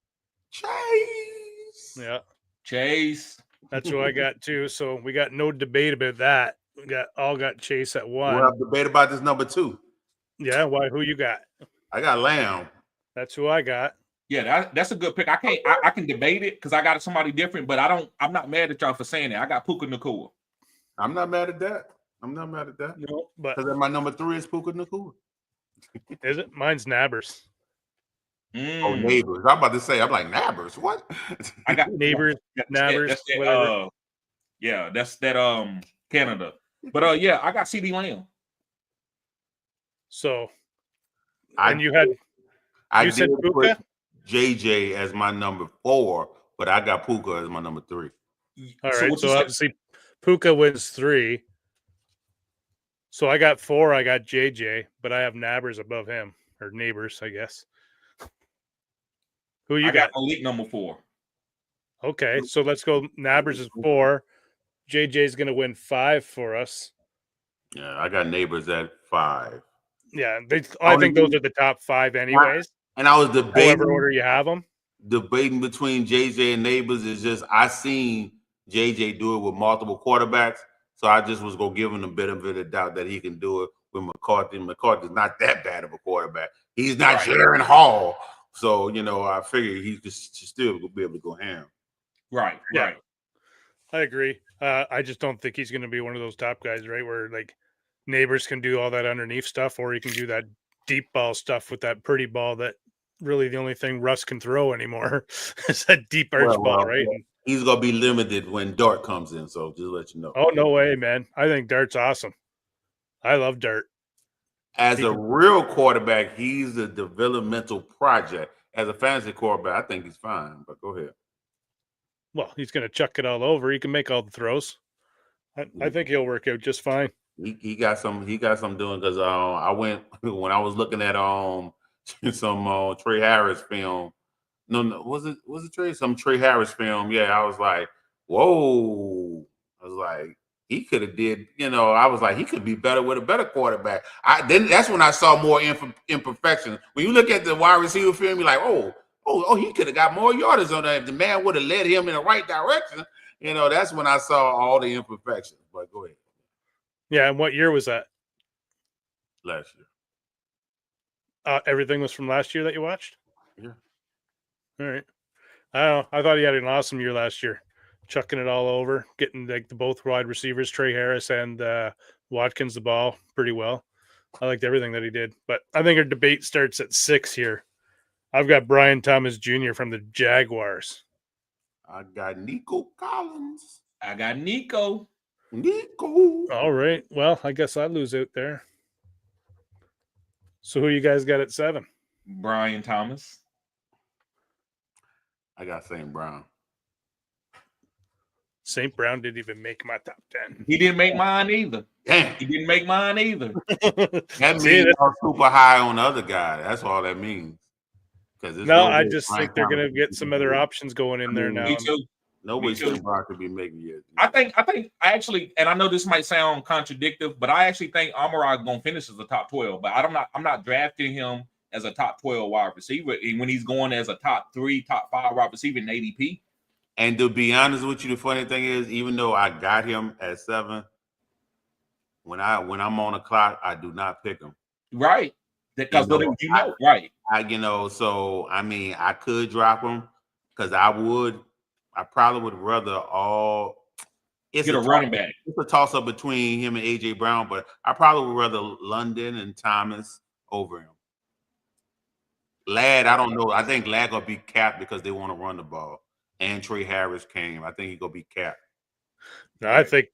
Chase. Yeah. Chase. That's who I got too. So we got no debate about that. We got Chase at 1. We'll have debate about this number 2. Yeah. Why? Who you got? I got Lamb. That's who I got. Yeah, that's a good pick. I can debate it because I got somebody different, but I'm not mad at y'all for saying that. I got Puka Nacua. I'm not mad at that. No, but because my number 3 is Puka Nacua. Is it? Mine's Nabbers. Oh, Neighbors. I'm about to say, I'm like, Nabbers. What? I got Neighbors, Nabbers. That's that Canada. But I got CD Lamb. So I said Puka? JJ as my number 4, but I got Puka as my number 3. All right, so obviously Puka wins 3. So I got 4. I got JJ, but I have Nabbers above him, or Neighbors, I guess. Who you got? Elite number 4. Okay, so let's go. Nabbers is 4. JJ's going to win 5 for us. Yeah, I got Neighbors at 5. Yeah, I think those are the top 5 anyways. And I was debating. Whatever order you have them. Debating between JJ and Neighbors is just I seen JJ do it with multiple quarterbacks, so I just was gonna give him a bit of doubt that he can do it with McCarthy. McCarthy's not that bad of a quarterback. He's not Jaron Hall, so I figured he could still be able to go ham. Right. I agree. I just don't think he's going to be one of those top guys, right? Where like Neighbors can do all that underneath stuff, or he can do that deep ball stuff with that pretty ball that really the only thing Russ can throw anymore is that deep arch ball, right? He's going to be limited when Dart comes in, so just let you know. Oh, no way, man. I think Dart's awesome. I love Dart. As a real quarterback, he's a developmental project. As a fantasy quarterback, I think he's fine, but go ahead. Well, he's going to chuck it all over. He can make all the throws. I think he'll work out just fine. He got some doing because I went when I was looking at some Trey Harris film. No, was it Trey? Some Trey Harris film. Yeah, I was like, whoa. I was like, he could have did, I was like, he could be better with a better quarterback. Then that's when I saw more imperfections. When you look at the wide receiver film, you're like, oh, he could have got more yardage on that if the man would have led him in the right direction. That's when I saw all the imperfections. But go ahead. Yeah, and what year was that? Last year. Everything was from last year that you watched? Yeah. All right. I don't know. I thought he had an awesome year last year. chucking it all over, getting like the both wide receivers, Trey Harris and Watkins, the ball pretty well. I liked everything that he did. But I think our debate starts at 6 here. I've got Brian Thomas Jr. from the Jaguars. I got Nico Collins. I got Nico. All right. Well, I guess I lose out there. So who you guys got at 7? Brian Thomas. I got St. Brown. St. Brown didn't even make my top 10. He didn't make mine either. Damn. He didn't make mine either. That means I'm super high on the other guy. That's all that means. No, I just think they're going to get some other options going in there now. Me too. Nobody St. Brown could be making it. I actually, and I know this might sound contradictory, but I actually think Amon-Ra is going to finish as a top 12. But I'm not drafting him as a top 12 wide receiver when he's going as a top 3, top 5 wide receiver in ADP. And to be honest with you, the funny thing is, even though I got him at 7, when I'm on the clock, I do not pick him. Right. Because right. So I mean, I could drop him because I probably would rather get a running back. It's a toss up between him and AJ Brown, but I probably would rather London and Thomas over him. Ladd, I don't know. I think Ladd gonna be capped because they want to run the ball. And Trey Harris came. I think he's gonna be capped. No, I think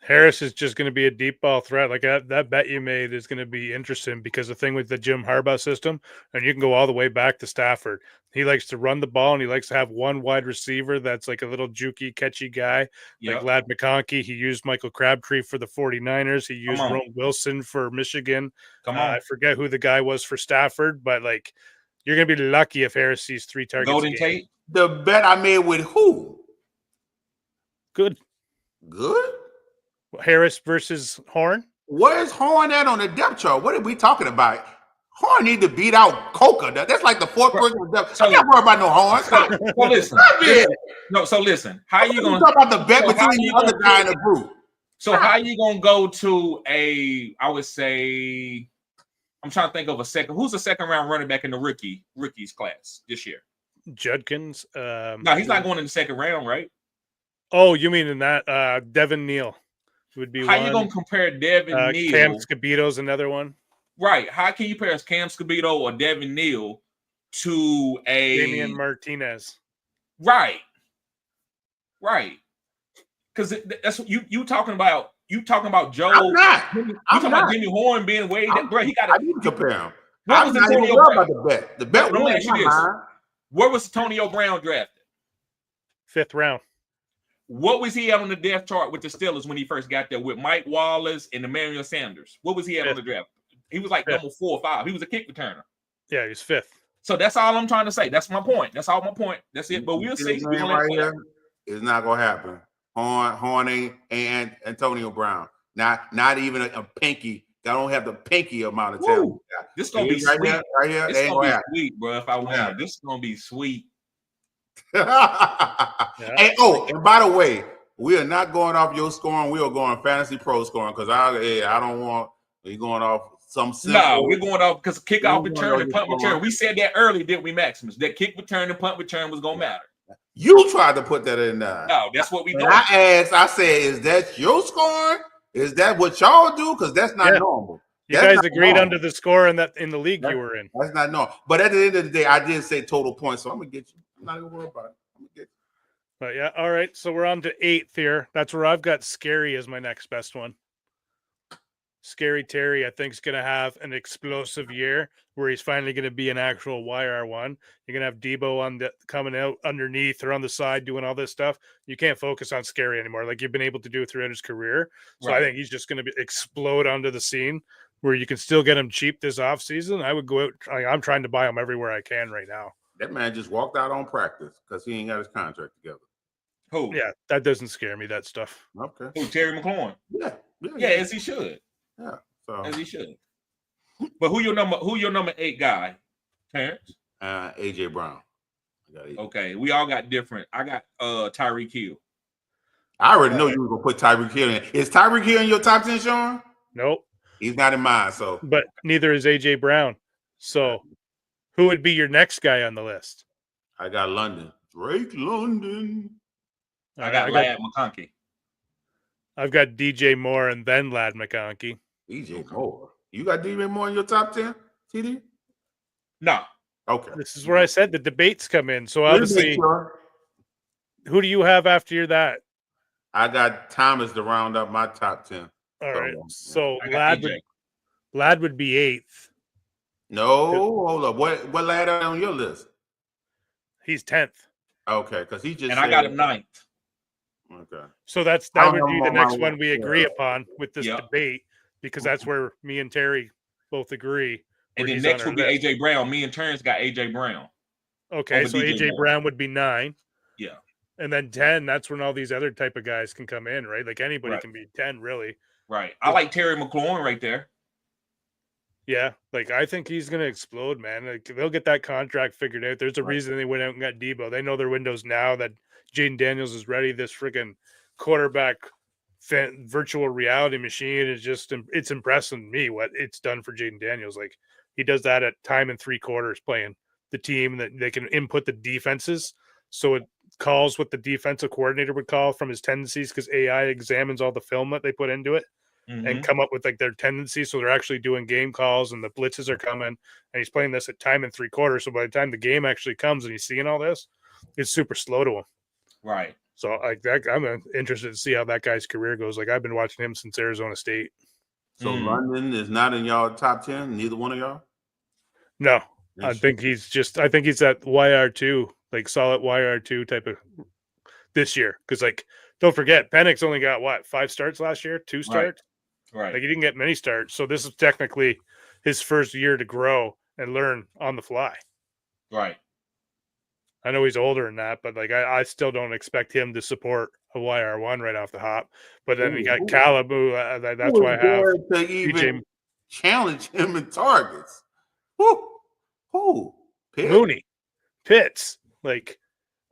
Harris is just going to be a deep ball threat. Like that bet you made is going to be interesting because the thing with the Jim Harbaugh system, and you can go all the way back to Stafford. He likes to run the ball and he likes to have one wide receiver that's like a little jukey, catchy guy, like Ladd McConkey. He used Michael Crabtree for the 49ers. He used Rome Wilson for Michigan. I forget who the guy was for Stafford, but like you're going to be lucky if Harris sees 3 targets. Golden Tate. The bet I made with who? Good. Harris versus Horn. Where's Horn at on the depth chart? What are we talking about? Horn need to beat out Coca. That's like the 4th person. I'm not worried about no Horn. So listen. How you gonna talk about the bet between the other guy in the group? So how you gonna go to I would say, I'm trying to think of a second. Who's the second round running back in the rookies class this year? Judkins. No, he's not going in the second round, right? Oh, you mean in that Devin Neal would be how you gonna compare Devin Neal? Cam Scabito's another one. Right. How can you compare Cam Scabito or Devin Neal to Damian Martinez? Right. Because that's what you talking about. You talking about Joe? I'm not. You talking about Jimmy Horn being way that bro? He got. I didn't compare him. I'm not even worried about the bet. The bet was where was Antonio Brown drafted? 5th round. What was he at on the depth chart with the Steelers when he first got there with Mike Wallace and Emmanuel Sanders? What was he at on the draft? He was like number 4 or 5. He was a kick returner. Yeah, he was 5th. So that's all I'm trying to say. That's my point. That's all my point. That's it. But we'll see. It's not gonna happen. Horn ain't Antonio Brown. Not even a pinky. I don't have the pinky amount of talent. This is gonna be right sweet. Right here. This is gonna be sweet, bro. If I win, this is gonna be sweet. And by the way, we are not going off your scoring. We are going fantasy pro scoring because I don't want we going off some simple. No, we're going off because kickoff return and punt return. We said that early, didn't we, Maximus? That kick return and punt return was gonna matter. You tried to put that in there. No, that's what we do. I said, is that your scoring? Is that what y'all do? Because that's not normal. You guys agreed under the score in the league you were in. That's not normal. But at the end of the day, I did say total points, so I'm gonna get you. I'm not gonna worry about it. I'm gonna get you. But yeah, all right. So we're on to 8th here. That's where I've got Scary as my next best one. Scary Terry, I think, is going to have an explosive year where he's finally going to be an actual YR1. You're going to have Debo coming out underneath or on the side doing all this stuff. You can't focus on Scary anymore like you've been able to do throughout his career. So I think he's just going to explode onto the scene where you can still get him cheap this offseason. I would go out. I'm trying to buy him everywhere I can right now. That man just walked out on practice because he ain't got his contract together. Who? Yeah, that doesn't scare me, that stuff. Okay. Who, Terry McLaurin? Yeah, as he should. Yeah, so as he should. But who your number 8 guy, Terrence? AJ Brown. Okay, we all got different. I got Tyreek Hill. I already know you were gonna put Tyreek Hill in. Is Tyreek Hill in your top 10, Sean? Nope. He's not in mine. So, but neither is AJ Brown. So, who would be your next guy on the list? I got London. Drake London. I got Lad McConkey. I've got DJ Moore and then Lad McConkey. DJ Moore. You got DJ Moore in your top 10, TD? No. Okay. This is where I said the debates come in. So obviously, who do you have after that? I got Thomas to round up my top 10. All right. So Lad would be 8th. No, hold up. What Lad on your list? He's 10th. Okay, because he just and I got him 9th. Okay. So that would be the next one we agree upon with this debate, because that's where me and Terry both agree. And then next would be AJ Brown. Me and Terrence got AJ Brown. Okay, so AJ Brown would be 9. Yeah. And then 10, that's when all these other type of guys can come in, right? Like anybody can be 10, really. Right. I like Terry McLaurin right there. Yeah, like I think he's gonna explode, man. Like they'll get that contract figured out. There's a reason they went out and got Debo. They know their windows now that Jaden Daniels is ready. This freaking quarterback virtual reality machine is it's impressing me what it's done for Jaden Daniels. Like he does that at time and 3/4 playing the team, that they can input the defenses, so it calls what the defensive coordinator would call from his tendencies, because AI examines all the film that they put into it. And come up with like their tendencies. So they're actually doing game calls and the blitzes are coming, and he's playing this at time and 3/4. So by the time the game actually comes and he's seeing all this, it's super slow to him. Right. So I'm interested to see how that guy's career goes. Like I've been watching him since Arizona State. So London is not in y'all top 10, neither one of y'all? No. I think he's at YR2, like solid YR2 type of this year. Because like don't forget, Penix only got 5 starts last year, 2 starts. Right. Like he didn't get many starts. So this is technically his first year to grow and learn on the fly. Right. I know he's older than that, but like I still don't expect him to support a YR1 right off the hop. But then you got Calabu. That's why I have to even challenge him in targets. Who? Mooney, Pitts, like,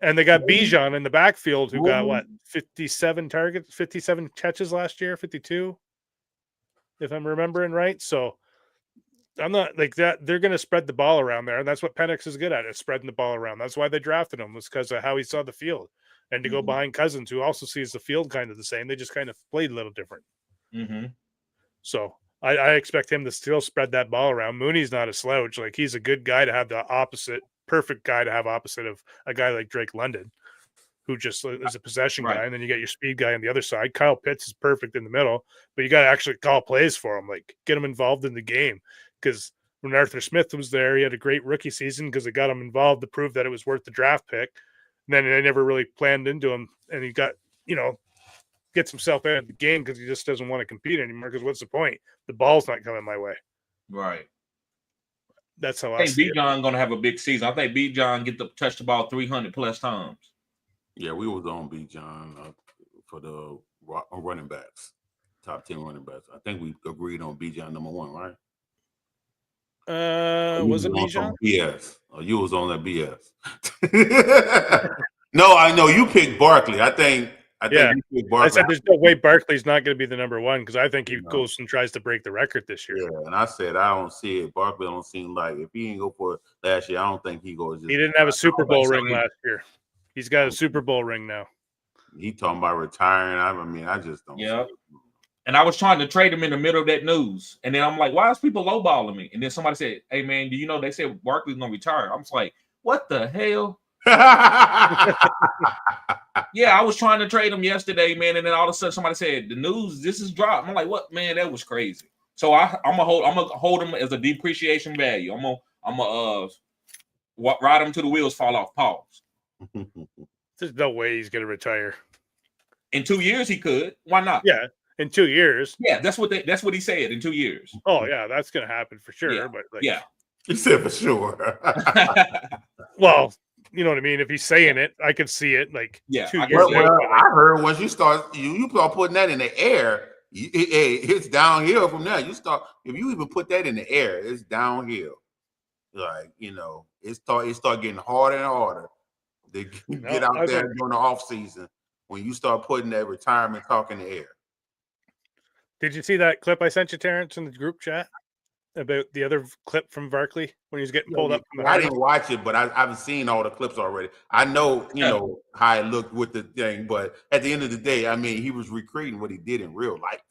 and they got Bijan in the backfield who got 57 targets, 57 catches last year, 52. If I'm remembering right. So I'm not like that. They're going to spread the ball around there. And that's what Penix is good at, is spreading the ball around. That's why they drafted him, was because of how he saw the field. And to go behind Cousins, who also sees the field kind of the same. They just kind of played a little different. So I expect him to still spread that ball around. Mooney's not a slouch. Like he's a good guy to have the perfect guy to have opposite of a guy like Drake London, who just is a possession guy, and then you get your speed guy on the other side. Kyle Pitts is perfect in the middle, but you got to actually call plays for him, like get him involved in the game. Because when Arthur Smith was there, he had a great rookie season because it got him involved to prove that it was worth the draft pick. And then they never really planned into him, and he got, gets himself out of the game because he just doesn't want to compete anymore. Because what's the point? The ball's not coming my way. Right. That's how I think Bijan going to have a big season. I think Bijan get to touch the ball 300 plus times. Yeah, we was on Bijan for the running backs, top 10 running backs. I think we agreed on Bijan number 1, right? Was it Bijan? BS. Oh, you was on that BS. No, I know you picked Barkley. I think you picked Barkley. I said there's no way Barkley's not going to be the number 1, because I think he goes and tries to break the record this year. Yeah, and I said I don't see it. Barkley don't seem like, if he didn't go for it last year, I don't think he goes. He didn't have a Super Bowl ring last year. He's got a Super Bowl ring now. He talking about retiring. I just don't. Yeah. And I was trying to trade him in the middle of that news. And then I'm like, why is people lowballing me? And then somebody said, hey, man, do you know they said Barkley's going to retire? I'm just like, what the hell? Yeah, I was trying to trade him yesterday, man. And then all of a sudden somebody said, the news, this is dropped. I'm like, what? Man, that was crazy. So I'm gonna hold him as a depreciation value. I'm gonna ride him till the wheels fall off. Pause. There's no way he's going to retire. In 2 years, he could. Why not? Yeah, in 2 years. Yeah, that's what he said. In 2 years. Oh yeah, that's going to happen for sure. Yeah. But he said for sure. Well, you know what I mean. If he's saying it, I could see it. Like 2 years. I heard once you start putting that in the air, it's downhill from there. If you even put that in the air, it's downhill. Like it start getting harder and harder. They get out there during the off season when you start putting that retirement talk in the air. Did you see that clip I sent you, Terrence, in the group chat? about the other clip from Barkley when he was getting pulled up? From the I harness? didn't watch it, but I've seen all the clips already. I know, how it looked with the thing, but at the end of the day, I mean, he was recreating what he did in real life.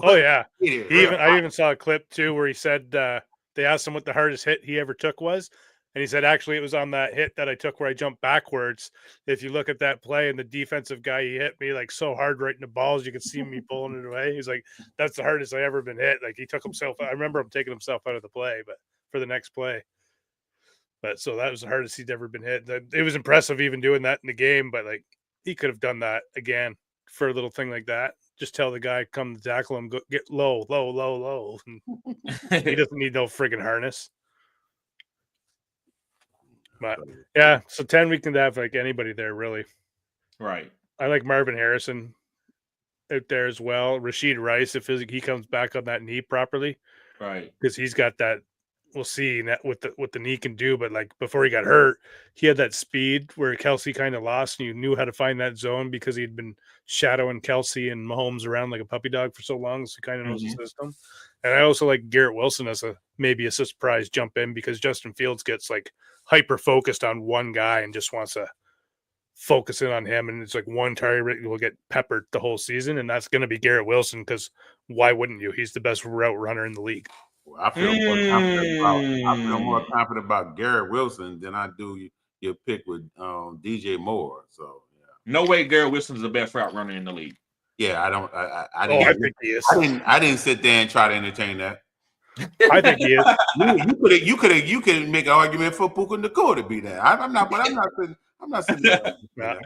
Oh yeah, I even saw a clip too where he said they asked him what the hardest hit he ever took was, and he said actually it was on that hit that I took where I jumped backwards. If you look at that play and the defensive guy, he hit me like so hard right in the balls, you could see me pulling it away. He's like, that's the hardest I ever been hit. Like he took himself. I remember him taking himself out of the play, but for the next play. But so that was the hardest he'd ever been hit. It was impressive even doing that in the game, but like he could have done that again for a little thing like that. Just tell the guy come to tackle him, go get low. He doesn't need no friggin' harness. But yeah, so 10 we can have like anybody there really. Right. I like Marvin Harrison out there as well. Rashid Rice if he comes back on that knee properly. Right. Because he's got that. We'll see that what the knee can do, but like before he got hurt, he had that speed where Kelsey kind of lost, and you knew how to find that zone because he'd been shadowing Kelsey and Mahomes around like a puppy dog for so long, so he kind of knows the system. And I also like Garrett Wilson as maybe a surprise jump in because Justin Fields gets like hyper focused on one guy and just wants to focus in on him, and it's like one target will get peppered the whole season, and that's going to be Garrett Wilson because why wouldn't you? He's the best route runner in the league. I feel more confident about Garrett Wilson than I do your pick with DJ Moore. So no way Garrett Wilson is the best route runner in the league. Yeah, I don't. I didn't. I think he is. I didn't sit there and try to entertain that. I think he is. You could make an argument for Puka Nacua to be that. I'm not sitting there. Nah.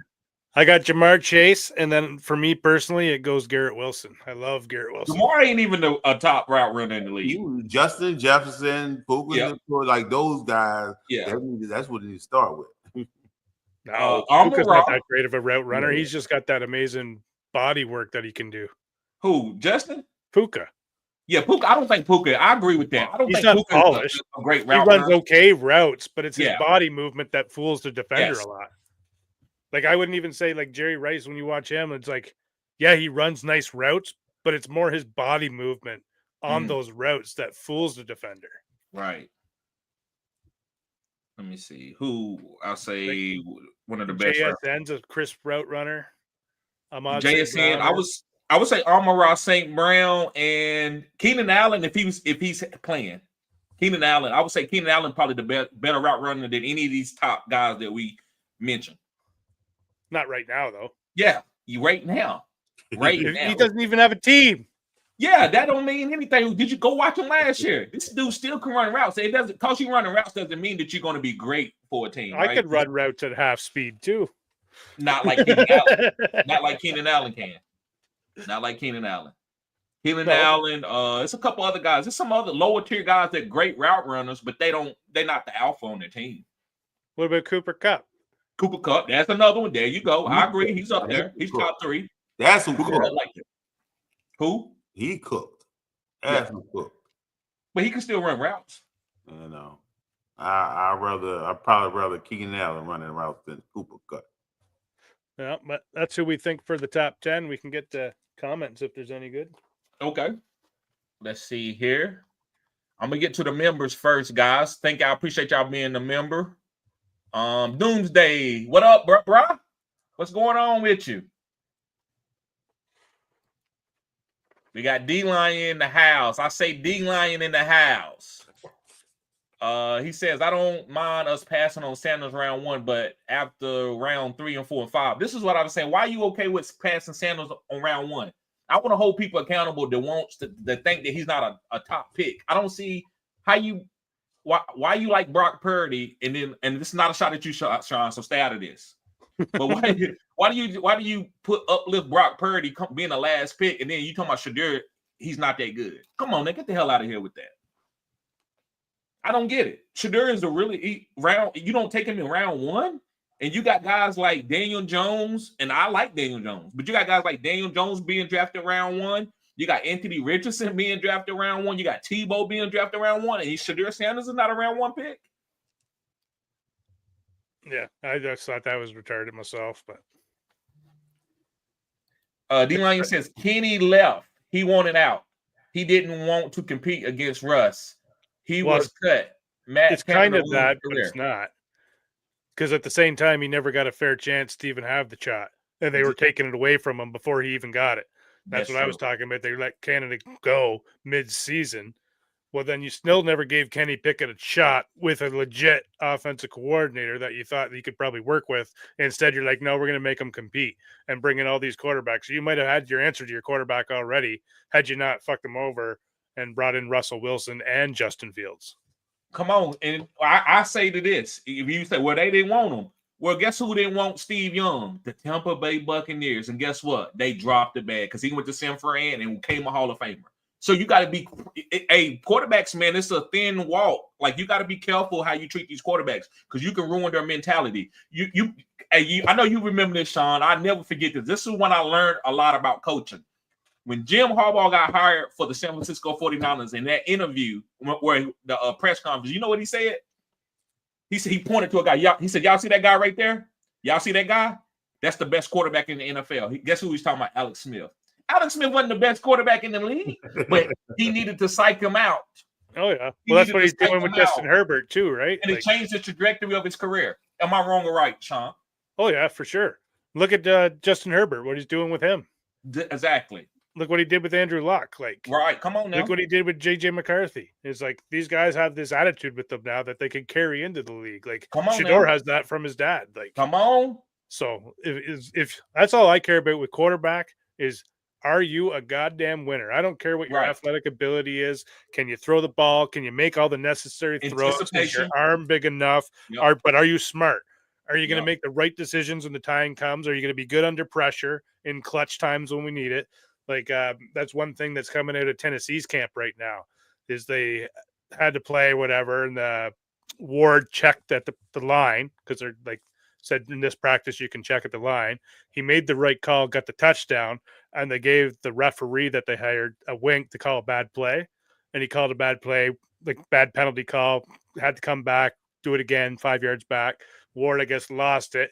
I got Jamar Chase, and then for me personally, it goes Garrett Wilson. I love Garrett Wilson. Jamar ain't even a top route runner in the league. Justin Jefferson, Puka Nacua, like those guys. Yeah, that's what you start with. No, Puka's not that great of a route runner. He's just got that amazing body work that he can do. Who? Justin? Puka. Yeah, Puka. I don't think Puka. I agree with that. I don't He's think not polished. A great route He runs runner. okay routes, but it's his body movement that fools the defender a lot. Like I wouldn't even say like Jerry Rice when you watch him, it's like, yeah, he runs nice routes, but it's more his body movement on those routes that fools the defender. Right. Let me see. Who I'll say like, one of the best. JSN's a crisp route runner. JSN. I would say Amon-Ra St. Brown and Keenan Allen if he's playing. Keenan Allen. I would say Keenan Allen probably the better route runner than any of these top guys that we mentioned. Not right now, though. Yeah, you right now. Right now. He doesn't even have a team. Yeah, that don't mean anything. Did you go watch him last year? This dude still can run routes. It doesn't cause you running routes doesn't mean that you're going to be great for a team. I could run routes at half speed too. Not like Keenan Allen. Not like Keenan Allen can. Not like Keenan Allen. Allen. It's a couple other guys. There's some other lower tier guys that great route runners, but they're not the alpha on their team. What about Cooper Kupp? Cooper Kupp, that's another one. There you go. I agree. He's up there. He's top 3. That's who cooked. Like it. Who? He cooked. That's who cooked. But he can still run routes. You know, I'd probably rather Keenan Allen running routes than Cooper Kupp. Yeah, but that's who we think for the top 10. We can get the comments if there's any good. Okay. Let's see here. I'm gonna get to the members first, guys. I appreciate y'all being a member. Doomsday, what up, bruh? What's going on with you? We got D-Lion in the house. I say D-Lion in the house. He says, I don't mind us passing on Sanders round 1, but after round 3 and 4 and 5. This is what I was saying. Why are you okay with passing Sanders on round 1? I want to hold people accountable that think that he's not a top pick. I don't see how you why you like Brock Purdy, and this is not a shot at you, Sean, so stay out of this. But why do you uplift Brock Purdy being the last pick, and then you talking about Shadur, he's not that good? Come on, man, get the hell out of here with that. I don't get it. Shadur is you don't take him in round 1, and you got guys like Daniel Jones, and I like Daniel Jones, but you got guys like Daniel Jones being drafted round 1. You got Anthony Richardson being drafted round 1. You got Tebow being drafted round 1, and Shadur Sanders is not a round 1 pick. Yeah, I just thought that was retarded myself, but D-Lion says Kenny left. He wanted out. He didn't want to compete against Russ. He Well, was cut. Matt it's kind Canada of ruined that, his but career. it's not. Because at the same time, he never got a fair chance to even have the shot. And they were taking it away from him before he even got it. That's what I was talking about. They let Canada go mid-season. Well, then you still never gave Kenny Pickett a shot with a legit offensive coordinator that you thought that you could probably work with. Instead, you're like, no, we're going to make them compete and bring in all these quarterbacks. So you might have had your answer to your quarterback already had you not fucked them over and brought in Russell Wilson and Justin Fields. Come on. And I say to this, if you say, well, they didn't want him. Well, guess who didn't want Steve Young? The Tampa Bay Buccaneers. And guess what? They dropped the bag because he went to San Fran and became a Hall of Famer. So you got to be a quarterbacks, man. It's a thin walk. Like you got to be careful how you treat these quarterbacks because you can ruin their mentality. I know you remember this, Sean. I never forget this. This is when I learned a lot about coaching. When Jim Harbaugh got hired for the San Francisco 49ers in that interview where the press conference, you know what he said? He said he pointed to a guy. He said, y'all see that guy right there? Y'all see that guy? That's the best quarterback in the NFL. Guess who he's talking about? Alex Smith. Alex Smith wasn't the best quarterback in the league, but he needed to psych him out. Oh, yeah. Well, that's what he's doing with Justin Herbert, too, right? And it changed the trajectory of his career. Am I wrong or right, Sean? Oh, yeah, for sure. Look at Justin Herbert, what he's doing with him. Exactly. Look what he did with Andrew Luck. Right, come on now. Look what he did with J.J. McCarthy. It's like these guys have this attitude with them now that they can carry into the league. Shador has that from his dad. Come on. So if that's all I care about with quarterback is, are you a goddamn winner? I don't care what your athletic ability is. Can you throw the ball? Can you make all the necessary throws? Is your arm big enough? Yep. But are you smart? Are you going to make the right decisions when the time comes? Are you going to be good under pressure in clutch times when we need it? That's one thing that's coming out of Tennessee's camp right now is they had to play whatever, and Ward checked at the line because they're said in this practice you can check at the line. He made the right call, got the touchdown, and they gave the referee that they hired a wink to call a bad play, and he called a bad play, bad penalty call, had to come back, do it again, 5 yards back. Ward, I guess, lost it.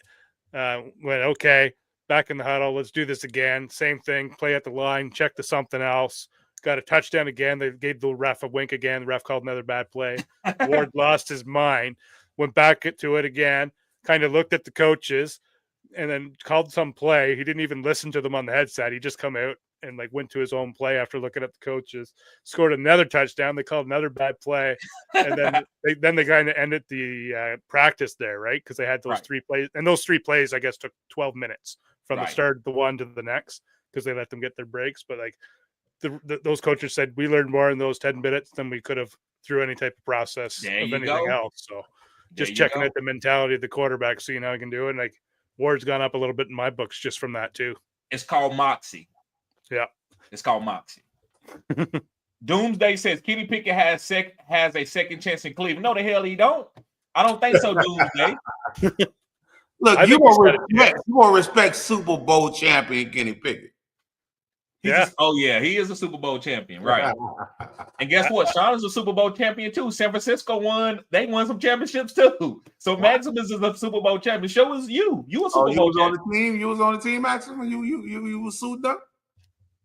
Went, okay, back in the huddle, let's do this again. Same thing, play at the line, check to something else. Got a touchdown again. They gave the ref a wink again. The ref called another bad play. Ward lost his mind, went back to it again, kind of looked at the coaches, and then called some play. He didn't even listen to them on the headset. He just come out and went to his own play after looking at the coaches. Scored another touchdown. They called another bad play, and then they kind of ended the practice there, right? Because they had those 3 plays, and those 3 plays I guess took 12 minutes from the start of the one to the next because they let them get their breaks. But those coaches said we learned more in those 10 minutes than we could have through any type of process of anything else. So just checking out the mentality of the quarterback, seeing how he can do it. And Ward's gone up a little bit in my books just from that too. It's called moxie. Yeah, it's called moxie. Doomsday says Kenny Pickett has a second chance in Cleveland. No, the hell he don't. I don't think so, Doomsday. Look, you won't respect Super Bowl champion Kenny Pickett. He is a Super Bowl champion, right? And guess what? Sean is a Super Bowl champion too. San Francisco won. They won some championships too. So Maximus is a Super Bowl champion. Show us you. You a Super Bowl champion. On the team. You was on the team, Maximus. You was suited up.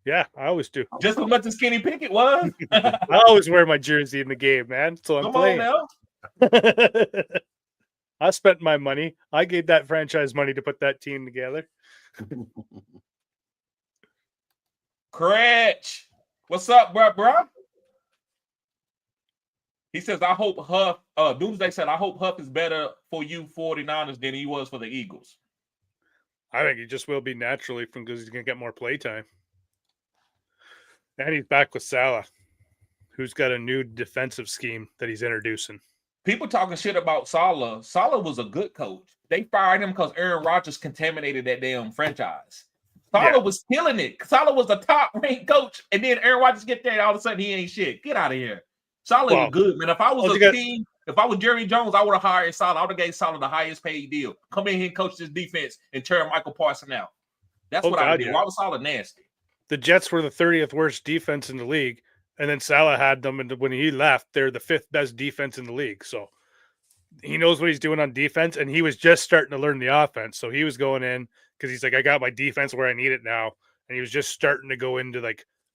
Yeah, I always do. Just as much as Kenny Pickett was. I always wear my jersey in the game, man. So I'm playing. On now. I spent my money. I gave that franchise money to put that team together. Cratch, what's up, bro? He says, I hope Huff, Doomsday said, I hope Huff is better for you 49ers than he was for the Eagles. I think he just will be naturally because he's going to get more play time. And he's back with Salah, who's got a new defensive scheme that he's introducing. People talking shit about Salah. Salah was a good coach. They fired him because Aaron Rodgers contaminated that damn franchise. Salah was killing it. Salah was a top-ranked coach, and then Aaron Rodgers get there, and all of a sudden he ain't shit. Get out of here. Salah is good, man. If I was team, if I was Jerry Jones, I would have hired Salah. I would have gave Salah the highest paid deal. Come in here and coach this defense and turn Michael Parsons out. That's what I did. Why was Salah nasty? The Jets were the 30th worst defense in the league, and then Salah had them, and when he left, they're the 5th best defense in the league. So he knows what he's doing on defense, and he was just starting to learn the offense. So he was going in because he's like, I got my defense where I need it now, and he was just starting to go into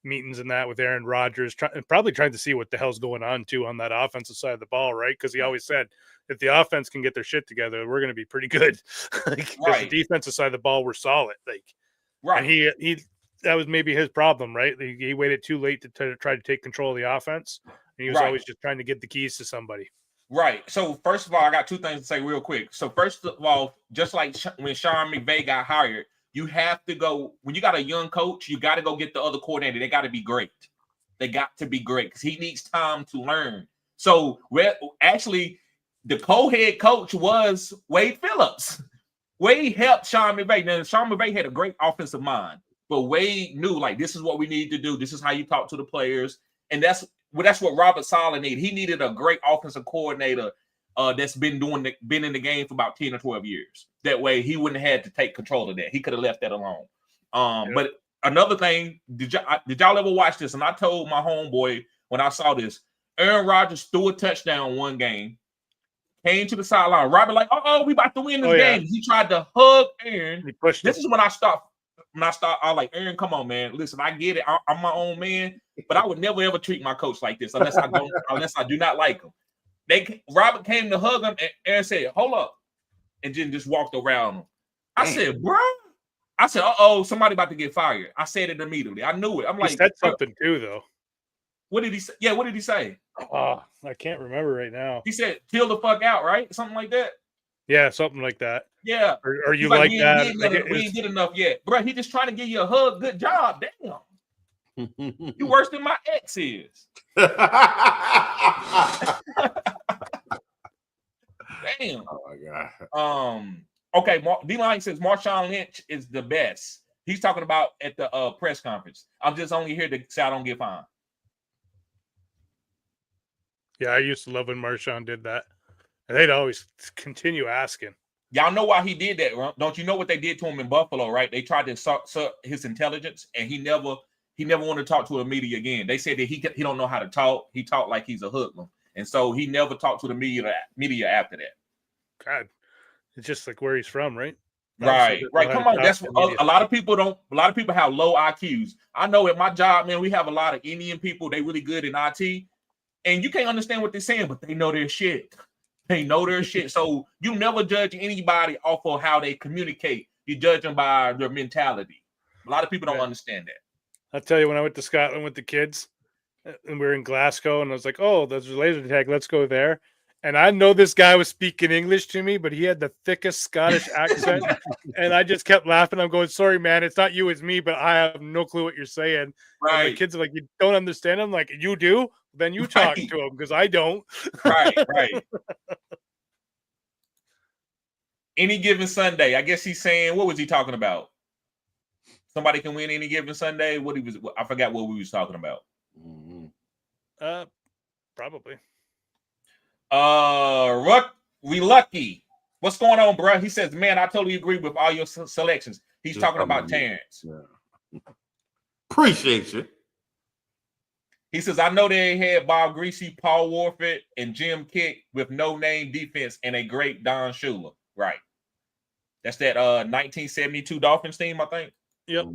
meetings and that with Aaron Rodgers, probably trying to see what the hell's going on too on that offensive side of the ball, right? Because he always said if the offense can get their shit together, we're going to be pretty good. Because the defensive side of the ball, we're solid. And he that was maybe his problem, right? He waited too late to try to take control of the offense, and he was always just trying to get the keys to somebody. Right. So first of all, I got two things to say real quick. So first of all, just like when Sean McVay got hired, you have to go when you got a young coach, you got to go get the other coordinator. They got to be great. They got to be great because he needs time to learn. So actually, the co-head coach was Wade Phillips. Wade helped Sean McVay. Now, Sean McVay had a great offensive mind, but Wade knew this is what we need to do. This is how you talk to the players, and that's what Robert Saleh needed. He needed a great offensive coordinator that's been in the game for about 10 or 12 years. That way, he wouldn't have had to take control of that. He could have left that alone. But another thing, did y'all ever watch this? And I told my homeboy when I saw this, Aaron Rodgers threw a touchdown one game, came to the sideline. Robert we about to win this game. He tried to hug Aaron. He pushed this him. Is when I stopped. I was like, Aaron, come on, man. Listen, I get it. I'm my own man, but I would never ever treat my coach like this unless I do not like him. Robert came to hug him, and Aaron said, "Hold up," and then just walked around him. I said, "Bro," I said, somebody about to get fired. I said it immediately. I knew it. I'm like, he said something too, though. What did he say? Yeah, what did he say? Oh, I can't remember right now. He said, "Chill the fuck out," right? Something like that. Yeah, something like that. Yeah. Or you like that? We ain't get enough yet. Bro, he just trying to give you a hug. Good job. Damn. You worse than my ex is. Damn. Oh, my God. Okay, D-Line says Marshawn Lynch is the best. He's talking about at the press conference. I'm just only here to say I don't get fined. Yeah, I used to love when Marshawn did that. And they'd always continue asking. Y'all know why he did that, right? Don't you know what they did to him in Buffalo, right? They tried to suck his intelligence, and he never wanted to talk to the media again. They said that he don't know how to talk. He talked like he's a hoodlum. And so he never talked to the media after that. God, it's just like where he's from, right? Right. Come on. That's a lot of people have low IQs. I know at my job, man, we have a lot of Indian people. They really good in IT, and you can't understand what they're saying, but they know their shit. They know their shit. So you never judge anybody off of how they communicate. You judge them by their mentality. A lot of people don't understand that. I'll tell you, when I went to Scotland with the kids, and we were in Glasgow, and I was like, "Oh, there's a laser tag. Let's go there." And I know this guy was speaking English to me, but he had the thickest Scottish accent, and I just kept laughing. I'm going, "Sorry, man, it's not you, it's me." But I have no clue what you're saying. Right? And the kids are like, "You don't understand him?" Like, "You do? Then you talk to him because I don't." Right. Any given Sunday. I guess he's saying, what was he talking about? Somebody can win any given Sunday. I forgot what we was talking about. Probably. We lucky. What's going on, bro? He says, "Man, I totally agree with all your selections." He's talking about Terrence. Yeah. Appreciate you. He says, "I know they had Bob Greasy, Paul Warford, and Jim Kick with no name defense and a great Don Shula." Right. That's that 1972 Dolphins team, I think. Yep.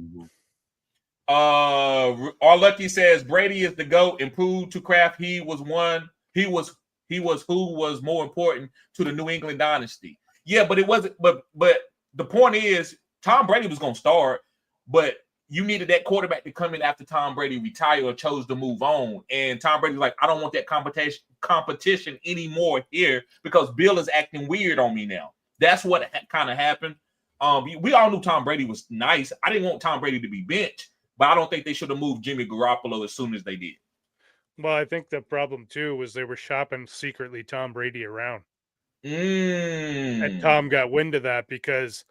Our Lucky says Brady is the GOAT and proved to Kraft he was who was more important to the New England dynasty. Yeah, but it wasn't. But the point is, Tom Brady was going to start, but you needed that quarterback to come in after Tom Brady retired or chose to move on. And Tom Brady's like, I don't want that competition anymore here because Bill is acting weird on me now. That's what kind of happened. We all knew Tom Brady was nice. I didn't want Tom Brady to be benched, but I don't think they should have moved Jimmy Garoppolo as soon as they did. Well, I think the problem too was they were shopping secretly Tom Brady around. And Tom got wind of that because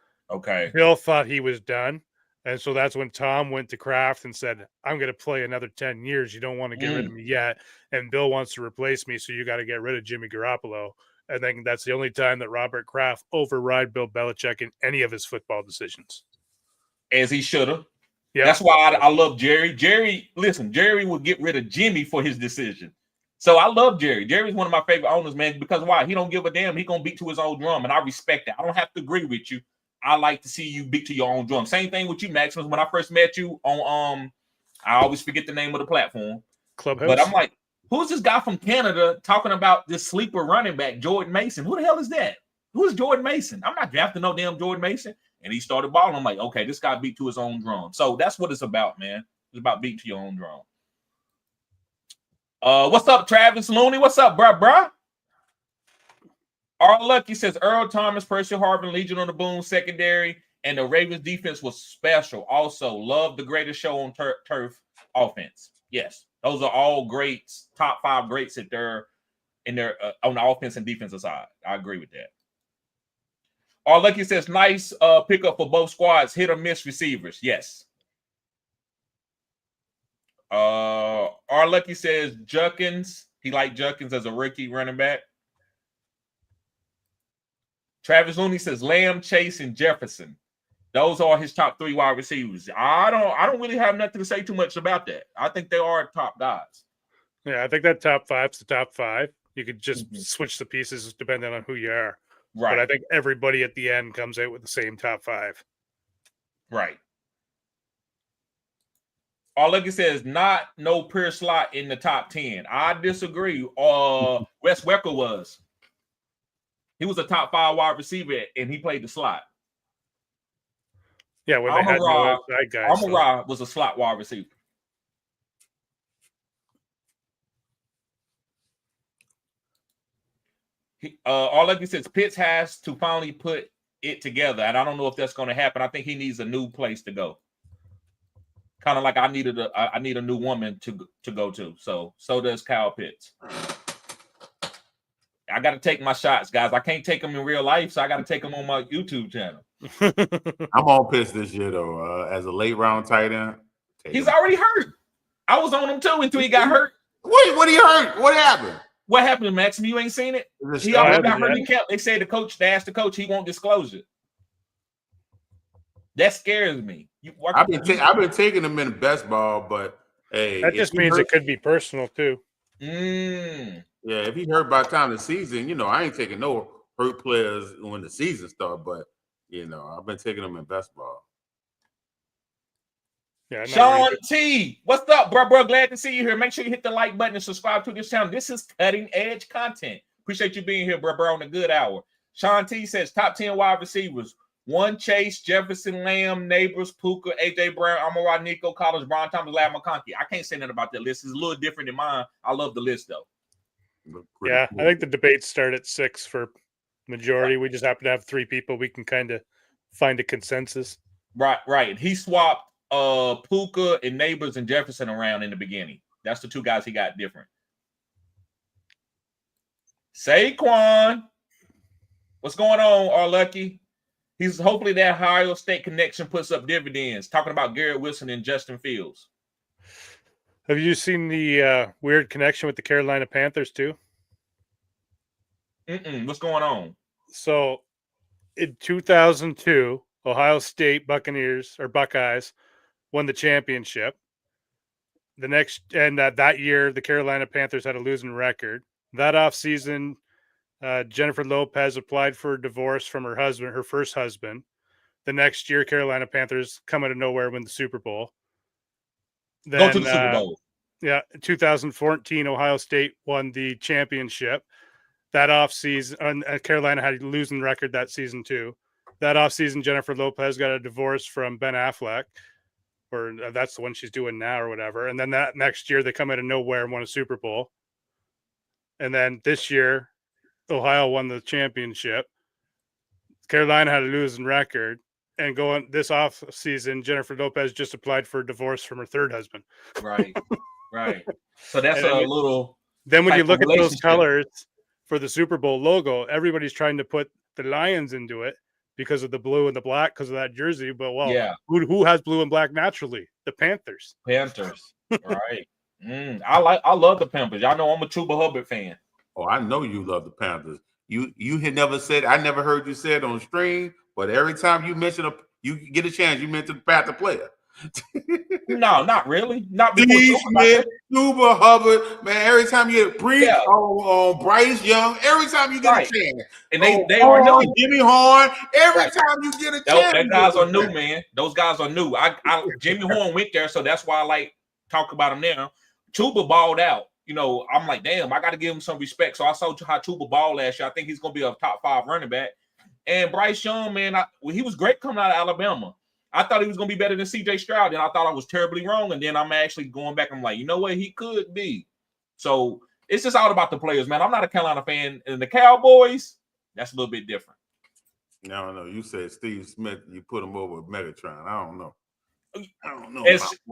Bill thought he was done. And so that's when Tom went to Kraft and said, "I'm going to play another 10 years. You don't want to get rid of me yet. And Bill wants to replace me, so you got to get rid of Jimmy Garoppolo." And then that's the only time that Robert Kraft override Bill Belichick in any of his football decisions. As he should have. Yeah. That's why I love Jerry. Jerry would get rid of Jimmy for his decision. So I love Jerry. Jerry's one of my favorite owners, man, because why? He don't give a damn. He going to beat to his own drum, and I respect that. I don't have to agree with you. I like to see you beat to your own drum. Same thing with you, Maximus. When I first met you on I always forget the name of the platform. Clubhouse. But I'm like, who's this guy from Canada talking about this sleeper running back, Jordan Mason? Who the hell is that? Who is Jordan Mason? I'm not drafting no damn Jordan Mason. And he started balling. I'm like, okay, this guy beat to his own drum. So that's what it's about, man. It's about beating to your own drum. What's up, Travis Looney? What's up, bruh? R. Lucky says Earl Thomas, Percy Harvin, Legion on the Boom, secondary, and the Ravens defense was special. Also, love the greatest show on turf offense. Yes, those are all greats, top 5 greats that they're in their on the offense and defensive side. I agree with that. R. Lucky says nice pickup for both squads, hit or miss receivers. Yes. R. Lucky says Junkins. He liked Junkins as a rookie running back. Travis Looney says Lamb, Chase, and Jefferson. Those are his top 3 wide receivers. I don't really have nothing to say too much about that. I think they are top guys. Yeah, I think that top 5's the top 5. You could just switch the pieces depending on who you are. Right. But I think everybody at the end comes out with the same top 5. Right. R. Lucky says not no pure slot in the top 10. I disagree. Wes Welker was. He was a top 5 wide receiver, and he played the slot. Yeah, when they had no outside guys. Amon-Ra was a slot wide receiver. All like he says, Pitts has to finally put it together, and I don't know if that's going to happen. I think he needs a new place to go. Kind of like I need a new woman to go to. So does Kyle Pitts. I got to take my shots, guys. I can't take them in real life, so I got to take them on my YouTube channel. I'm on Pitts this year, though. As a late round tight end, he's already hurt. I was on him too until he got hurt. What he hurt? What happened? What happened to Maxim? You ain't seen it? He already got hurt in camp. They said they asked the coach, he won't disclose it. That scares me. I've been taking him in best ball, but hey, that just means it could be personal too. Yeah, if he hurt by the time of the season, I ain't taking no hurt players when the season starts, but I've been taking them in best ball. Yeah, Sean T, what's up, bro? Glad to see you here. Make sure you hit the like button and subscribe to this channel. This is cutting edge content. Appreciate you being here, bro, on a good hour. Sean T says top 10 wide receivers: 1 Chase, Jefferson, Lamb, Neighbors, Puka, AJ Brown, Amon-Ra, Nico Collins, Brian Thomas, Lad McConkey. I can't say nothing about that list. It's a little different than mine. I love the list though. Yeah, cool. I think the debates start at 6 for majority. We just happen to have 3 people we can kind of find a consensus. Right. He swapped Puka and Neighbors and Jefferson around in the beginning. That's the 2 guys he got different. Saquon, what's going on, R. Lucky? He's hopefully that Ohio State connection puts up dividends. Talking about Garrett Wilson and Justin Fields. Have you seen the weird connection with the Carolina Panthers too? What's going on? So, in 2002, Ohio State Buckeyes won the championship. That year, the Carolina Panthers had a losing record. That offseason, Jennifer Lopez applied for a divorce from her first husband. The next year, Carolina Panthers come out of nowhere, win the Super Bowl. Then, go to the Super Bowl. Yeah, 2014, Ohio State won the championship. That offseason, Carolina had a losing record that season too. That offseason, Jennifer Lopez got a divorce from Ben Affleck, or that's the one she's doing now or whatever. And then that next year, they come out of nowhere and won a Super Bowl. And then this year, Ohio won the championship. Carolina had a losing record. And going this off season, Jennifer Lopez just applied for a divorce from her third husband. Right. So that's a little. Then when you look at those colors for the Super Bowl logo, everybody's trying to put the Lions into it because of the blue and the black because of that jersey. But who has blue and black naturally? The Panthers. Right. I love the Panthers. Y'all know I'm a Chuba Hubbard fan. Oh, I know you love the Panthers. You had never said. I never heard you say it on stream. But every time you mention you get a chance, you mention the Panther player. No, not really. Not before Chuba Hubbard, man. Every time you get Bryce Young, every time you get a chance, and they are new. Jimmy Horn. Every time you get a chance, those guys are new, man. Those guys are new. Jimmy Horn went there, so that's why I like talk about him now. Chuba balled out. You know, I'm like, damn, I got to give him some respect. So I saw how Chuba balled last year. I think he's going to be a top 5 running back. And Bryce Young, man, he was great coming out of Alabama. I thought he was going to be better than C.J. Stroud, and I thought I was terribly wrong. And then I'm actually going back. I'm like, you know what? He could be. So it's just all about the players, man. I'm not a Carolina fan. And the Cowboys, that's a little bit different. No, you said Steve Smith. You put him over with Megatron. I don't know.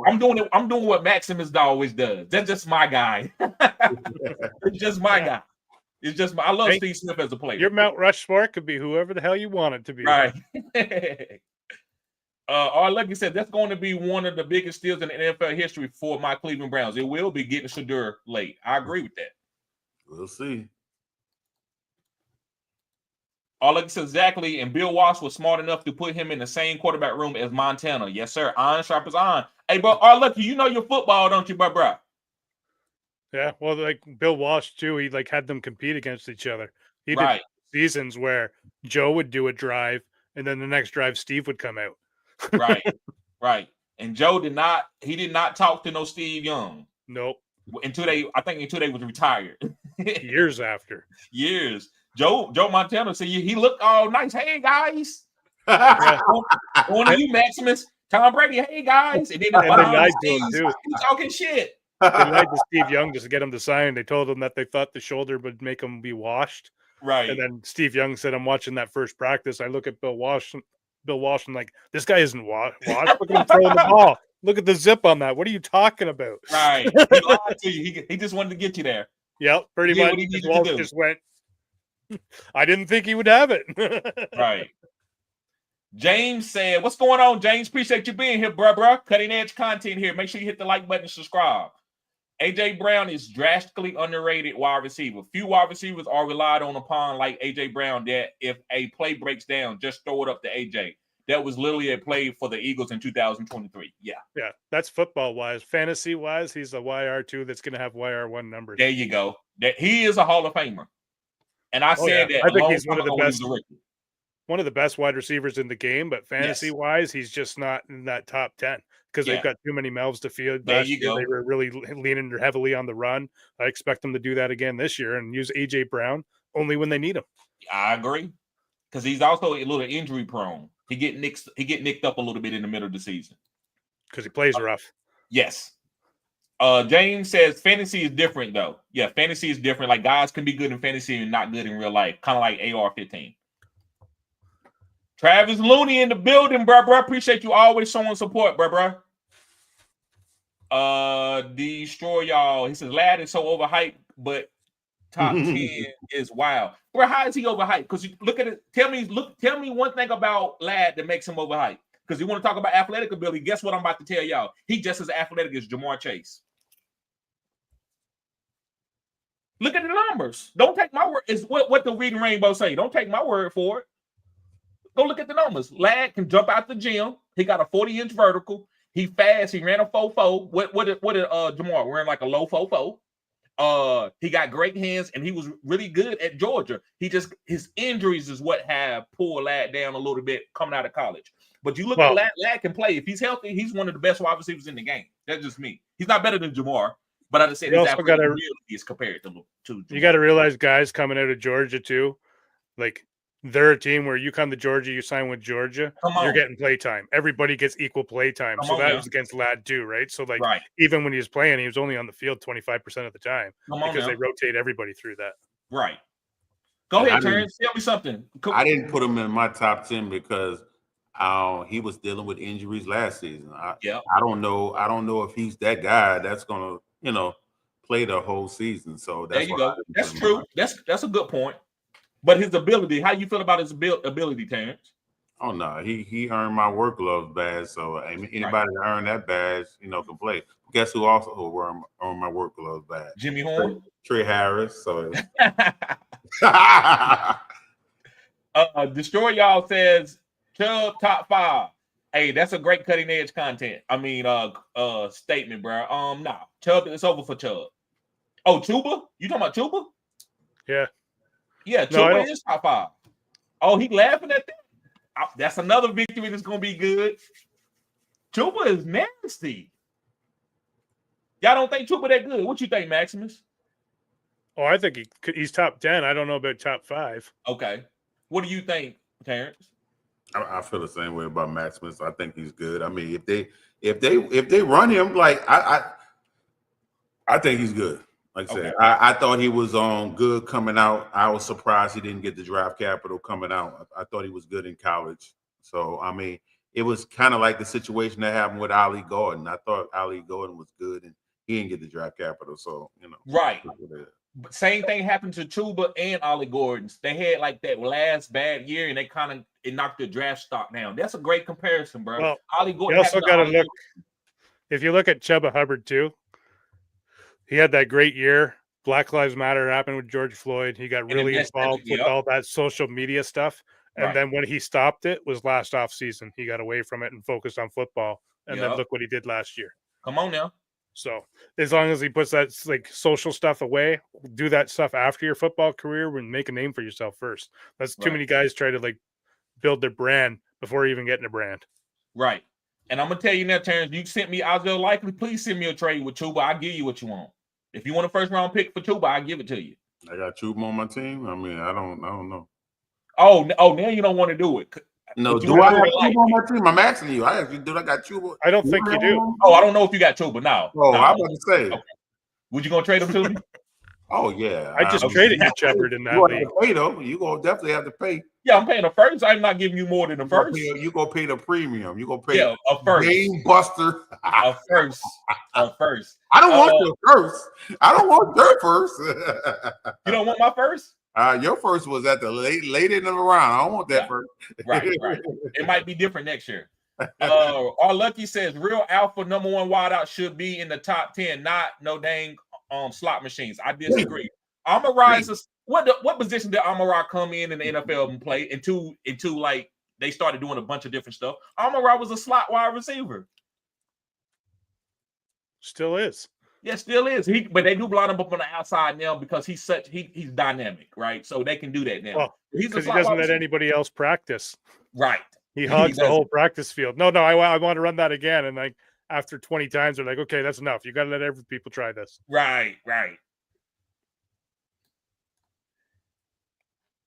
I'm doing what Maximus always does. That's just my guy. It's just my guy. It's just I love Steve Smith as a player. Your Mount Rushmore could be whoever the hell you want it to be. Right. Like you said, that's going to be one of the biggest steals in the NFL history for my Cleveland Browns. It will be getting Shedeur late. I agree with that. We'll see. Like you said, exactly. And Bill Walsh was smart enough to put him in the same quarterback room as Montana. Yes, sir. Iron sharp as iron. Hey, bro, Lucky, you know your football, don't you, bro? Yeah, well, like Bill Walsh too, he like had them compete against each other. He Right. did seasons where Joe would do a drive, and then the next drive Steve would come out. Right. And Joe did not talk to no Steve Young. Nope. Until they was retired. Years after. Years. Joe Montana said he looked all nice. Hey guys. Going to you, Maximus. Tom Brady. Hey guys. And then they lied to him too. Talking shit. They lied to Steve Young just to get him to sign. They told him that they thought the shoulder would make him be washed. Right. And then Steve Young said, "I'm watching that first practice. I look at Bill Walsh, and like, this guy isn't washed. Look at him throwing the ball. Look at the zip on that. What are you talking about?" Right. He lied to you. He just wanted to get you there. Yep, pretty much. Walsh just went. I didn't think he would have it. Right. James said, "What's going on, James? Appreciate you being here, bruh. Cutting edge content here. Make sure you hit the like button and subscribe." A.J. Brown is drastically underrated wide receiver. Few wide receivers are relied on upon like A.J. Brown that if a play breaks down, just throw it up to A.J. That was literally a play for the Eagles in 2023. Yeah. Yeah, that's football-wise. Fantasy-wise, he's a YR2 that's going to have YR1 numbers. There you go. That he is a Hall of Famer. And I said that I think he's one of the best. Rookie. One of the best wide receivers in the game, but fantasy-wise, he's just not in that top 10 because they've got too many mouths to feed. There you go. They were really leaning heavily on the run. I expect them to do that again this year and use A.J. Brown only when they need him. I agree, because he's also a little injury prone. He get nicked up a little bit in the middle of the season because he plays rough. Yes. James says fantasy is different though. Yeah, fantasy is different. Like guys can be good in fantasy and not good in real life, kind of like AR-15. Travis Looney in the building, bro. Appreciate you always showing support, bro. Destroy y'all. He says Ladd is so overhyped, but top 10 is wild. Bro, how is he overhyped? Because you look at it. Tell me one thing about Ladd that makes him overhyped. Because you want to talk about athletic ability. Guess what I'm about to tell y'all? He just as athletic as Jamar Chase. Look at the numbers. Don't take my word. It's what the Reading Rainbow say. Don't take my word for it. Go look at the numbers. Ladd can jump out the gym. He got a 40-inch vertical. He fast. He ran a 4.4. What did Jamar wearing like a low 4.4? He got great hands, and he was really good at Georgia. His injuries is what have pulled Ladd down a little bit coming out of college. But you look at Ladd can play. If he's healthy, he's one of the best wide receivers in the game. That's just me. He's not better than Jamar, but I just said his ability is compared to Jamar. You got to realize guys coming out of Georgia too, like they're a team where you come to Georgia, you sign with Georgia, you're getting play time. Everybody gets equal play time. So that was against Ladd too, right? So like even when he was playing, he was only on the field 25% of the time because they rotate everybody through that. Right. Go ahead, Terrence. Tell me something. I didn't put him in my top 10 because he was dealing with injuries last season. I don't know if he's that guy that's gonna, play the whole season. So that's there you go. That's true. That's a good point. But his ability, how you feel about his ability, Terrence? Oh no, he earned my work gloves badge. So anybody that earned that badge, can play. Guess who also earned my work gloves badge? Jimmy Horn, Trey Harris. So Destroy Y'all says Chubb top 5. Hey, that's a great cutting edge content. I mean, statement, bro. Nah, Chubb, it's over for Chubb. Oh, Chuba? You talking about Chuba? Yeah. Yeah, Chuba is top 5. Oh, he laughing at that? That's another victory that's going to be good. Chuba is nasty. Y'all don't think Chuba that good? What you think, Maximus? Oh, I think he's top 10. I don't know about top 5. Okay. What do you think, Terrence? I feel the same way about Maximus. I think he's good. I mean, if they run him, like I think he's good. Like I said, I thought he was good coming out. I was surprised he didn't get the draft capital coming out. I thought he was good in college. So I mean, it was kind of like the situation that happened with Ali Gordon. I thought Ali Gordon was good and he didn't get the draft capital. So right. But same thing happened to Chuba and Ollie Gordon's. They had like that last bad year, and they it knocked the draft stock down. That's a great comparison, bro. Well, Ollie Gordon. You also got to look. If you look at Chuba Hubbard too, he had that great year. Black Lives Matter happened with George Floyd. He got really involved with all that social media stuff. And then when he stopped it was last off season. He got away from it and focused on football. And then look what he did last year. Come on now. So as long as he puts that like social stuff away, do that stuff after your football career and make a name for yourself first. That's too many guys try to like build their brand before even getting a brand. Right. And I'm gonna tell you now, Terrence, you sent me Oswald Likely. Please send me a trade with Chuba. I'll give you what you want. If you want a first round pick for Chuba, I'll give it to you. I got Chuba on my team. I mean, I don't know. Oh, now you don't want to do it. No, do I have Chuba on my team? I'm asking you. I got Chuba. I don't think you do. Oh, I don't know if you got Chuba now. Oh, I was about to say. Okay. Would you gonna trade him to me? Oh yeah. I just traded you Shepard in that league. Pay though. You gonna definitely have to pay. Yeah, I'm paying the first. I'm not giving you more than the first. You gonna pay the premium. You gonna pay a first. Game buster. A first. A first. I don't want your first. I don't want your first. You don't want my first? Your first was at the late end of the round. I don't want that first. Right. It might be different next year. Our Lucky says real alpha number 1 wideout should be in the top 10, not no dang slot machines. I disagree. Amon-Ra is what position did Amon-Ra come in the NFL and play into like they started doing a bunch of different stuff? Amon-Ra was a slot wide receiver. Still is. Yeah, still is. But they do block him up on the outside now because he's dynamic, right? So they can do that now. Well, because he doesn't let anybody else practice. Right. He hogs the whole practice field. No, I want to run that again. And like after 20 times, they're like, okay, that's enough. You got to let every people try this. Right.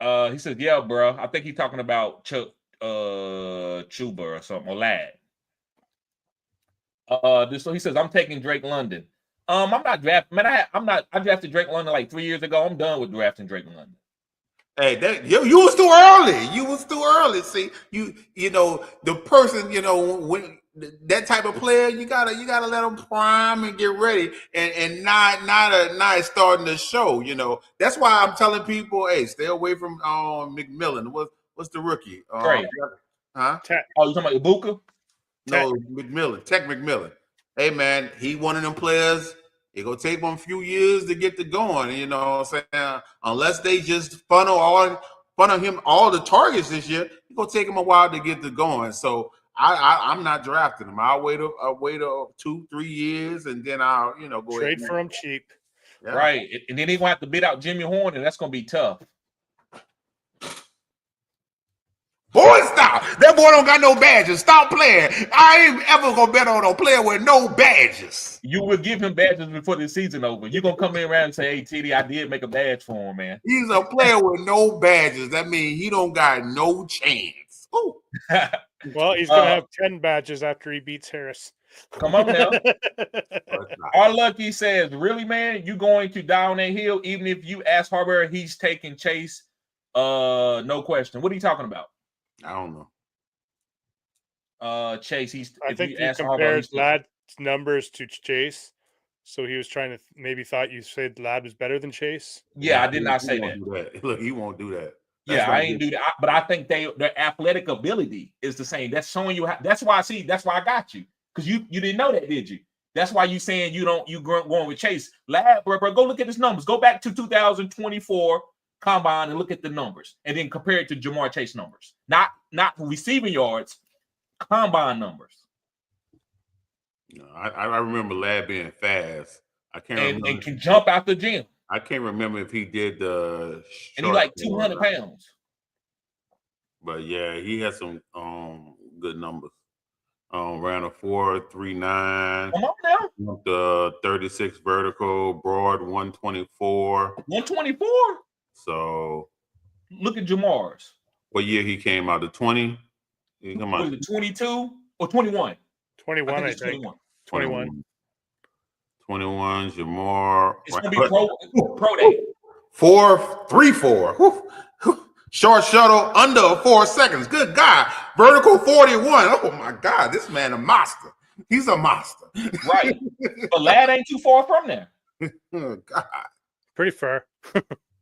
He says, yeah, bro. I think he's talking about Chuba or something, or Lad. So he says, I'm taking Drake London. I'm not drafting. Man, I drafted Drake London like 3 years ago. I'm done with drafting Drake London. Hey, you was too early. You was too early. See, you know the person. When that type of player, you gotta let them prime and get ready, and not starting the show. That's why I'm telling people, hey, stay away from McMillan. What's the rookie? Right. Huh? Oh, you talking about Ibuka? No, McMillan. Tech McMillan. Hey man, he one of them players. It gonna take them a few years to get to going. You know what I'm saying? Unless they just funnel him all the targets this year, it's gonna take him a while to get to going. So I'm not drafting him. I'll wait 2-3 years and then I'll go trade for him cheap. Yeah. Right. And then he's gonna have to bid out Jimmy Horn, and that's gonna be tough. Boy, stop. That boy don't got no badges. Stop playing. I ain't ever gonna bet on a player with no badges. You will give him badges before the season over. You're gonna come in around and say, hey, TD, I did make a badge for him, man. He's a player with no badges. That means he don't got no chance. Ooh. Well, he's gonna have 10 badges after he beats Harris. Come on now. Our Lucky says, really, man, you going to die on that hill, even if you ask Harbauer, he's taking Chase. No question. What are you talking about? I don't know. Chase, I think he compares Lad's numbers to Chase. So he was trying to thought you said Lad was better than Chase. Yeah, I did not say that. Look, he won't do that. I ain't do that. But I think their athletic ability is the same. That's showing you that's why I got you. Because you didn't know that, did you? That's why you saying you going with Chase. Lad, bro, go look at his numbers. Go back to 2024 combine and look at the numbers and then compare it to Jamar Chase numbers. Not receiving yards, combine numbers. No, I remember Lad being fast. I can't remember. And can jump out the gym. I can't remember if he did the and he's like 200 pounds. But yeah, he had some good numbers. Ran a 4.39. Come on now. Jumped 36 vertical, broad 124. 124. So Look at Jamar's. what year he came out? The 20? Come Was on. it 22 or 21? 21, I it's think. 21. 21. 21, Jamar. It's gonna be pro day. 4.34. Short shuttle under 4 seconds. Good God. Vertical 41. Oh my God. This man a monster. He's a monster. Right. But Lad ain't too far from there. Oh God. Pretty far.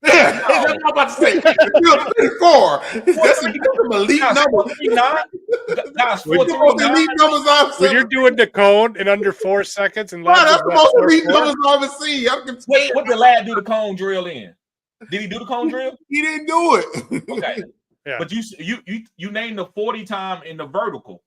Yeah, that's what I'm about to say. 34. That's some elite numbers. 4.39. Guys, We're the most elite numbers I've seen. When you're doing the cone in under 4 seconds and Right, that's the most elite 4.4. numbers I've ever seen. What did Lad do the cone drill in? Did he do the cone drill? He didn't do it. Okay. Yeah. But you named the 40 time in the vertical,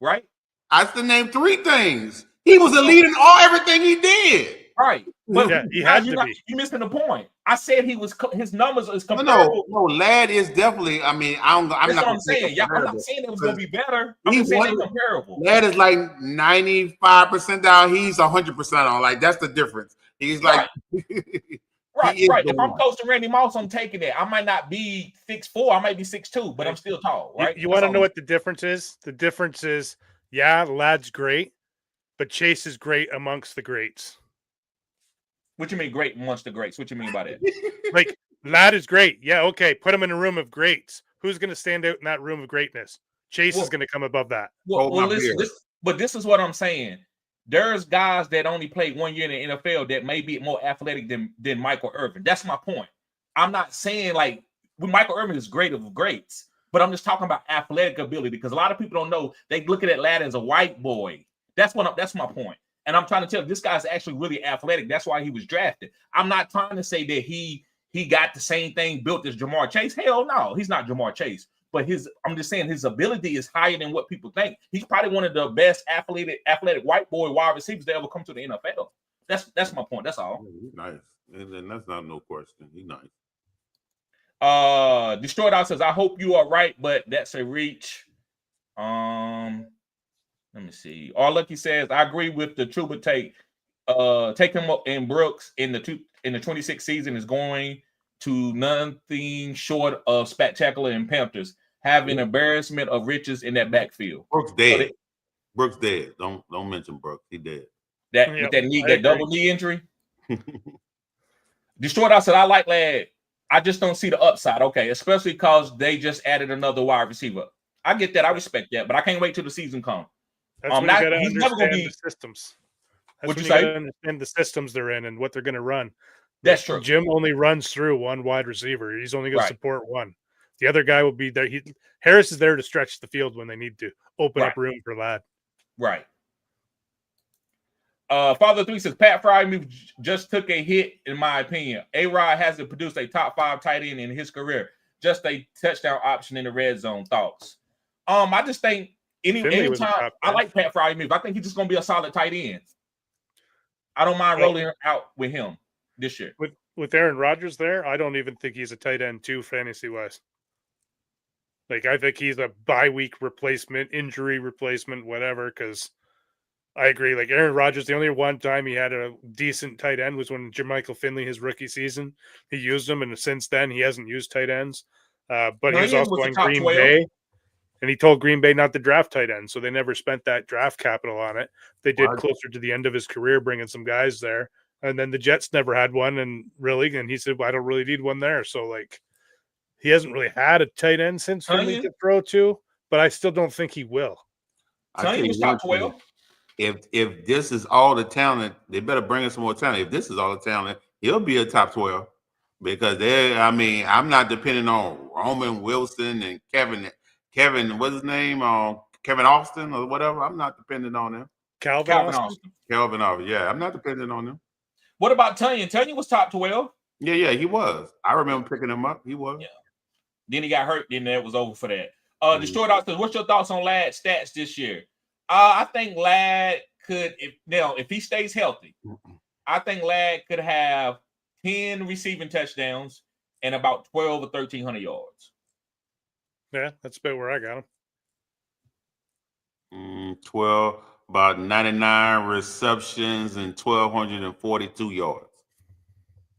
right? I still named 3 things. He was elite in everything he did. Right. But Yeah, he had to be. You're missing the point. I said his numbers is comparable. No, Lad is definitely. I mean, I'm That's not. what I'm saying. Yeah, I'm not saying it was going to be better. I'm He just saying won. it's comparable. Lad is like 95% down. He's 100% on. Like that's the difference. He's like. Right. He is Right. the If I'm one. close to Randy Moss, I'm taking it. I might not be 6'4", I might be 6'2", but I'm still tall, right? You want to know what the difference is? The difference is, yeah, Lad's great, but Chase is great amongst the greats. What you mean great amongst the greats? What you mean by that? Like, Lad is great. Yeah, okay. Put him in a room of greats. Who's going to stand out in that room of greatness? Chase is going to come above that. Hold my Listen, beer. this is what I'm saying. There's guys that only played 1 year in the NFL that may be more athletic than Michael Irvin. That's my point. I'm not saying like Michael Irvin is great of greats, but I'm just talking about athletic ability because a lot of people don't know. They look at Lad as a white boy. That's my point. And I'm trying to tell you, this guy's actually really athletic. That's why he was drafted. I'm not trying to say that he got the same thing built as Jamar Chase. Hell no, he's not Jamar Chase. But I'm just saying his ability is higher than what people think. He's probably one of the best athletic white boy wide receivers that ever come to the NFL. That's my point. That's all. He's nice. And that's not no question. He's nice. Destroyed Out says, I hope you are right, but that's a reach. Let me see. All Lucky says, I agree with the Truba take. Take him up in Brooks in the 26th season is going to nothing short of spectacular in Panthers, having embarrassment of riches in that backfield. Brooks dead. Brooks dead. Don't mention Brooks. He dead. With that double knee injury. Destroyed Out said, I like Lad. I just don't see the upside. Okay, especially because they just added another wide receiver. I get that. I respect that, but I can't wait till the season comes. That's when you got to understand the systems. That's when you got to understand the systems they're in and what they're going to run. That's true. Jim only runs through one wide receiver. He's only going to support one. The other guy will be there. Harris is there to stretch the field when they need to open up room for Lad. Right. Father 3 says, Pat Freiermuth just took a hit, in my opinion. A-Rod hasn't produced a top 5 tight end in his career. Just a touchdown option in the red zone. Thoughts? I just think anytime I like Pat Freiermuth. I think he's just going to be a solid tight end. I don't mind rolling out with him this year. With Aaron Rodgers there, I don't even think he's a tight end too fantasy-wise. Like, I think he's a bye-week replacement, injury replacement, whatever, because I agree. Like, Aaron Rodgers, the only one time he had a decent tight end was when Jermichael Finley, his rookie season, he used them, and since then he hasn't used tight ends. But he was also on Green Bay, and he told Green Bay not to draft tight ends, so they never spent that draft capital on it. They did closer to the end of his career, bringing some guys there, and then the Jets never had one, and he said, well, I don't really need one there. So, like, he hasn't really had a tight end since Finley to throw to, but I still don't think he will. He was top 12. If this is all the talent, they better bring us some more talent. If this is all the talent, he'll be a top 12 because I'm not depending on Roman Wilson and Kevin, what's his name? Kevin Austin or whatever. I'm not dependent on them. Calvin Austin. Calvin Austin. Yeah, I'm not dependent on them. What about Tunyon? Tunyon was top 12. Yeah, he was. I remember picking him up. He was. Yeah. Then he got hurt. Then it was over for that. Destroyed Out says, what's your thoughts on Lad's stats this year? I think Lad could, if he stays healthy, I think Lad could have 10 receiving touchdowns and about 12 or 1,300 yards. Yeah, that's about where I got him. 12, about 99 receptions and 1,242 yards.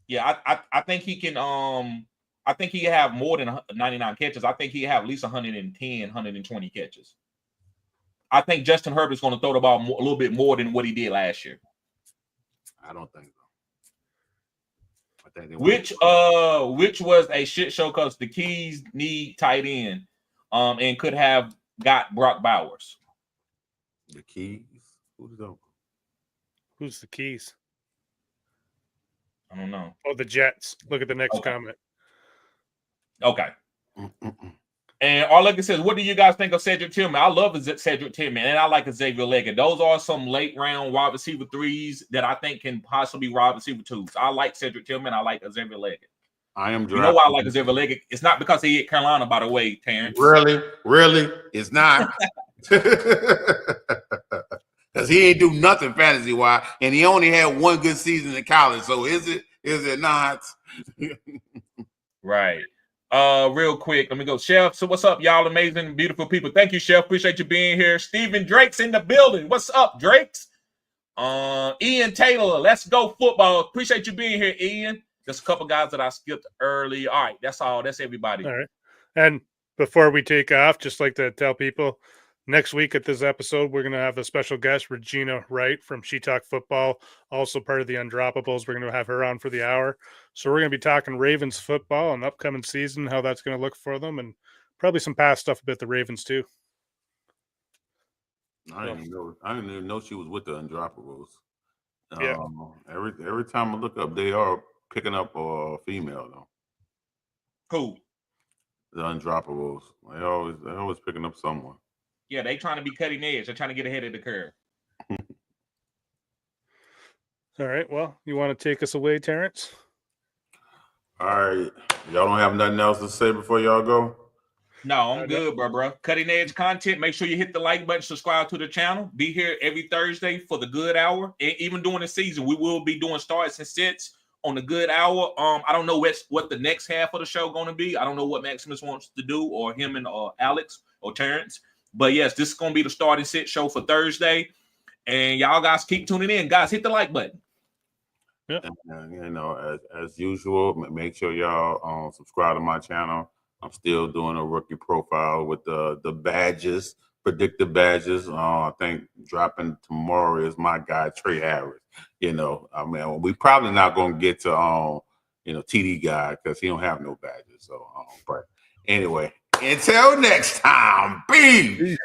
Yeah, I think he can. I think he have more than 99 catches. I think he have at least 110, 120 catches. I think Justin Herbert's going to throw the ball a little bit more than what he did last year. I don't think so. I think which was a shit show because the Keys need tight end, and could have got Brock Bowers. The Keys? Who's the Keys? I don't know. Oh, the Jets. Look at the next comment. Okay. And all I can say is, what do you guys think of Cedric Tillman? I love Cedric Tillman, and I like Xavier Leggett. Those are some late round wide receiver 3s that I think can possibly be wide receiver 2s. I like Cedric Tillman. I like Xavier Leggett. I am. You know why I like Xavier Leggett? It's not because he hit Carolina, by the way, Terrence. Really, it's not. Because he ain't do nothing fantasy wise, and he only had one good season in college. So is it not? Right. Real quick, let me go. Chef, so what's up, y'all? Amazing, beautiful people. Thank you, Chef. Appreciate you being here. Stephen Drake's in the building. What's up, Drakes? Ian Taylor, let's go football. Appreciate you being here, Ian. Just a couple guys that I skipped early. All right, that's all. That's everybody. All right. And before we take off, just like to tell people, next week at this episode, we're going to have a special guest, Regina Wright from She Talk Football, also part of the Undroppables. We're going to have her on for the hour. So we're going to be talking Ravens football and upcoming season, how that's going to look for them, and probably some past stuff about the Ravens too. I didn't even know she was with the Undroppables. Yeah. Every time I look up, they are picking up a female though. Cool. The Undroppables. They're always picking up someone. Yeah, they trying to be cutting edge. They're trying to get ahead of the curve. All right. Well, you want to take us away, Terrence? All right. Y'all don't have nothing else to say before y'all go? No, I'm good, bro. Cutting edge content. Make sure you hit the like button, subscribe to the channel. Be here every Thursday for the good hour. And even during the season, we will be doing starts and sits on the good hour. I don't know what the next half of the show going to be. I don't know what Maximus wants to do, or him and Alex or Terrence. But yes, this is going to be the start and sit show for Thursday. And y'all guys keep tuning in. Guys, hit the like button. Yeah. And, as usual, make sure y'all subscribe to my channel. I'm still doing a rookie profile with the badges, predictive badges. I think dropping tomorrow is my guy, Trey Harris. We probably not going to get to, TD guy because he don't have no badges. So, but anyway, until next time, peace.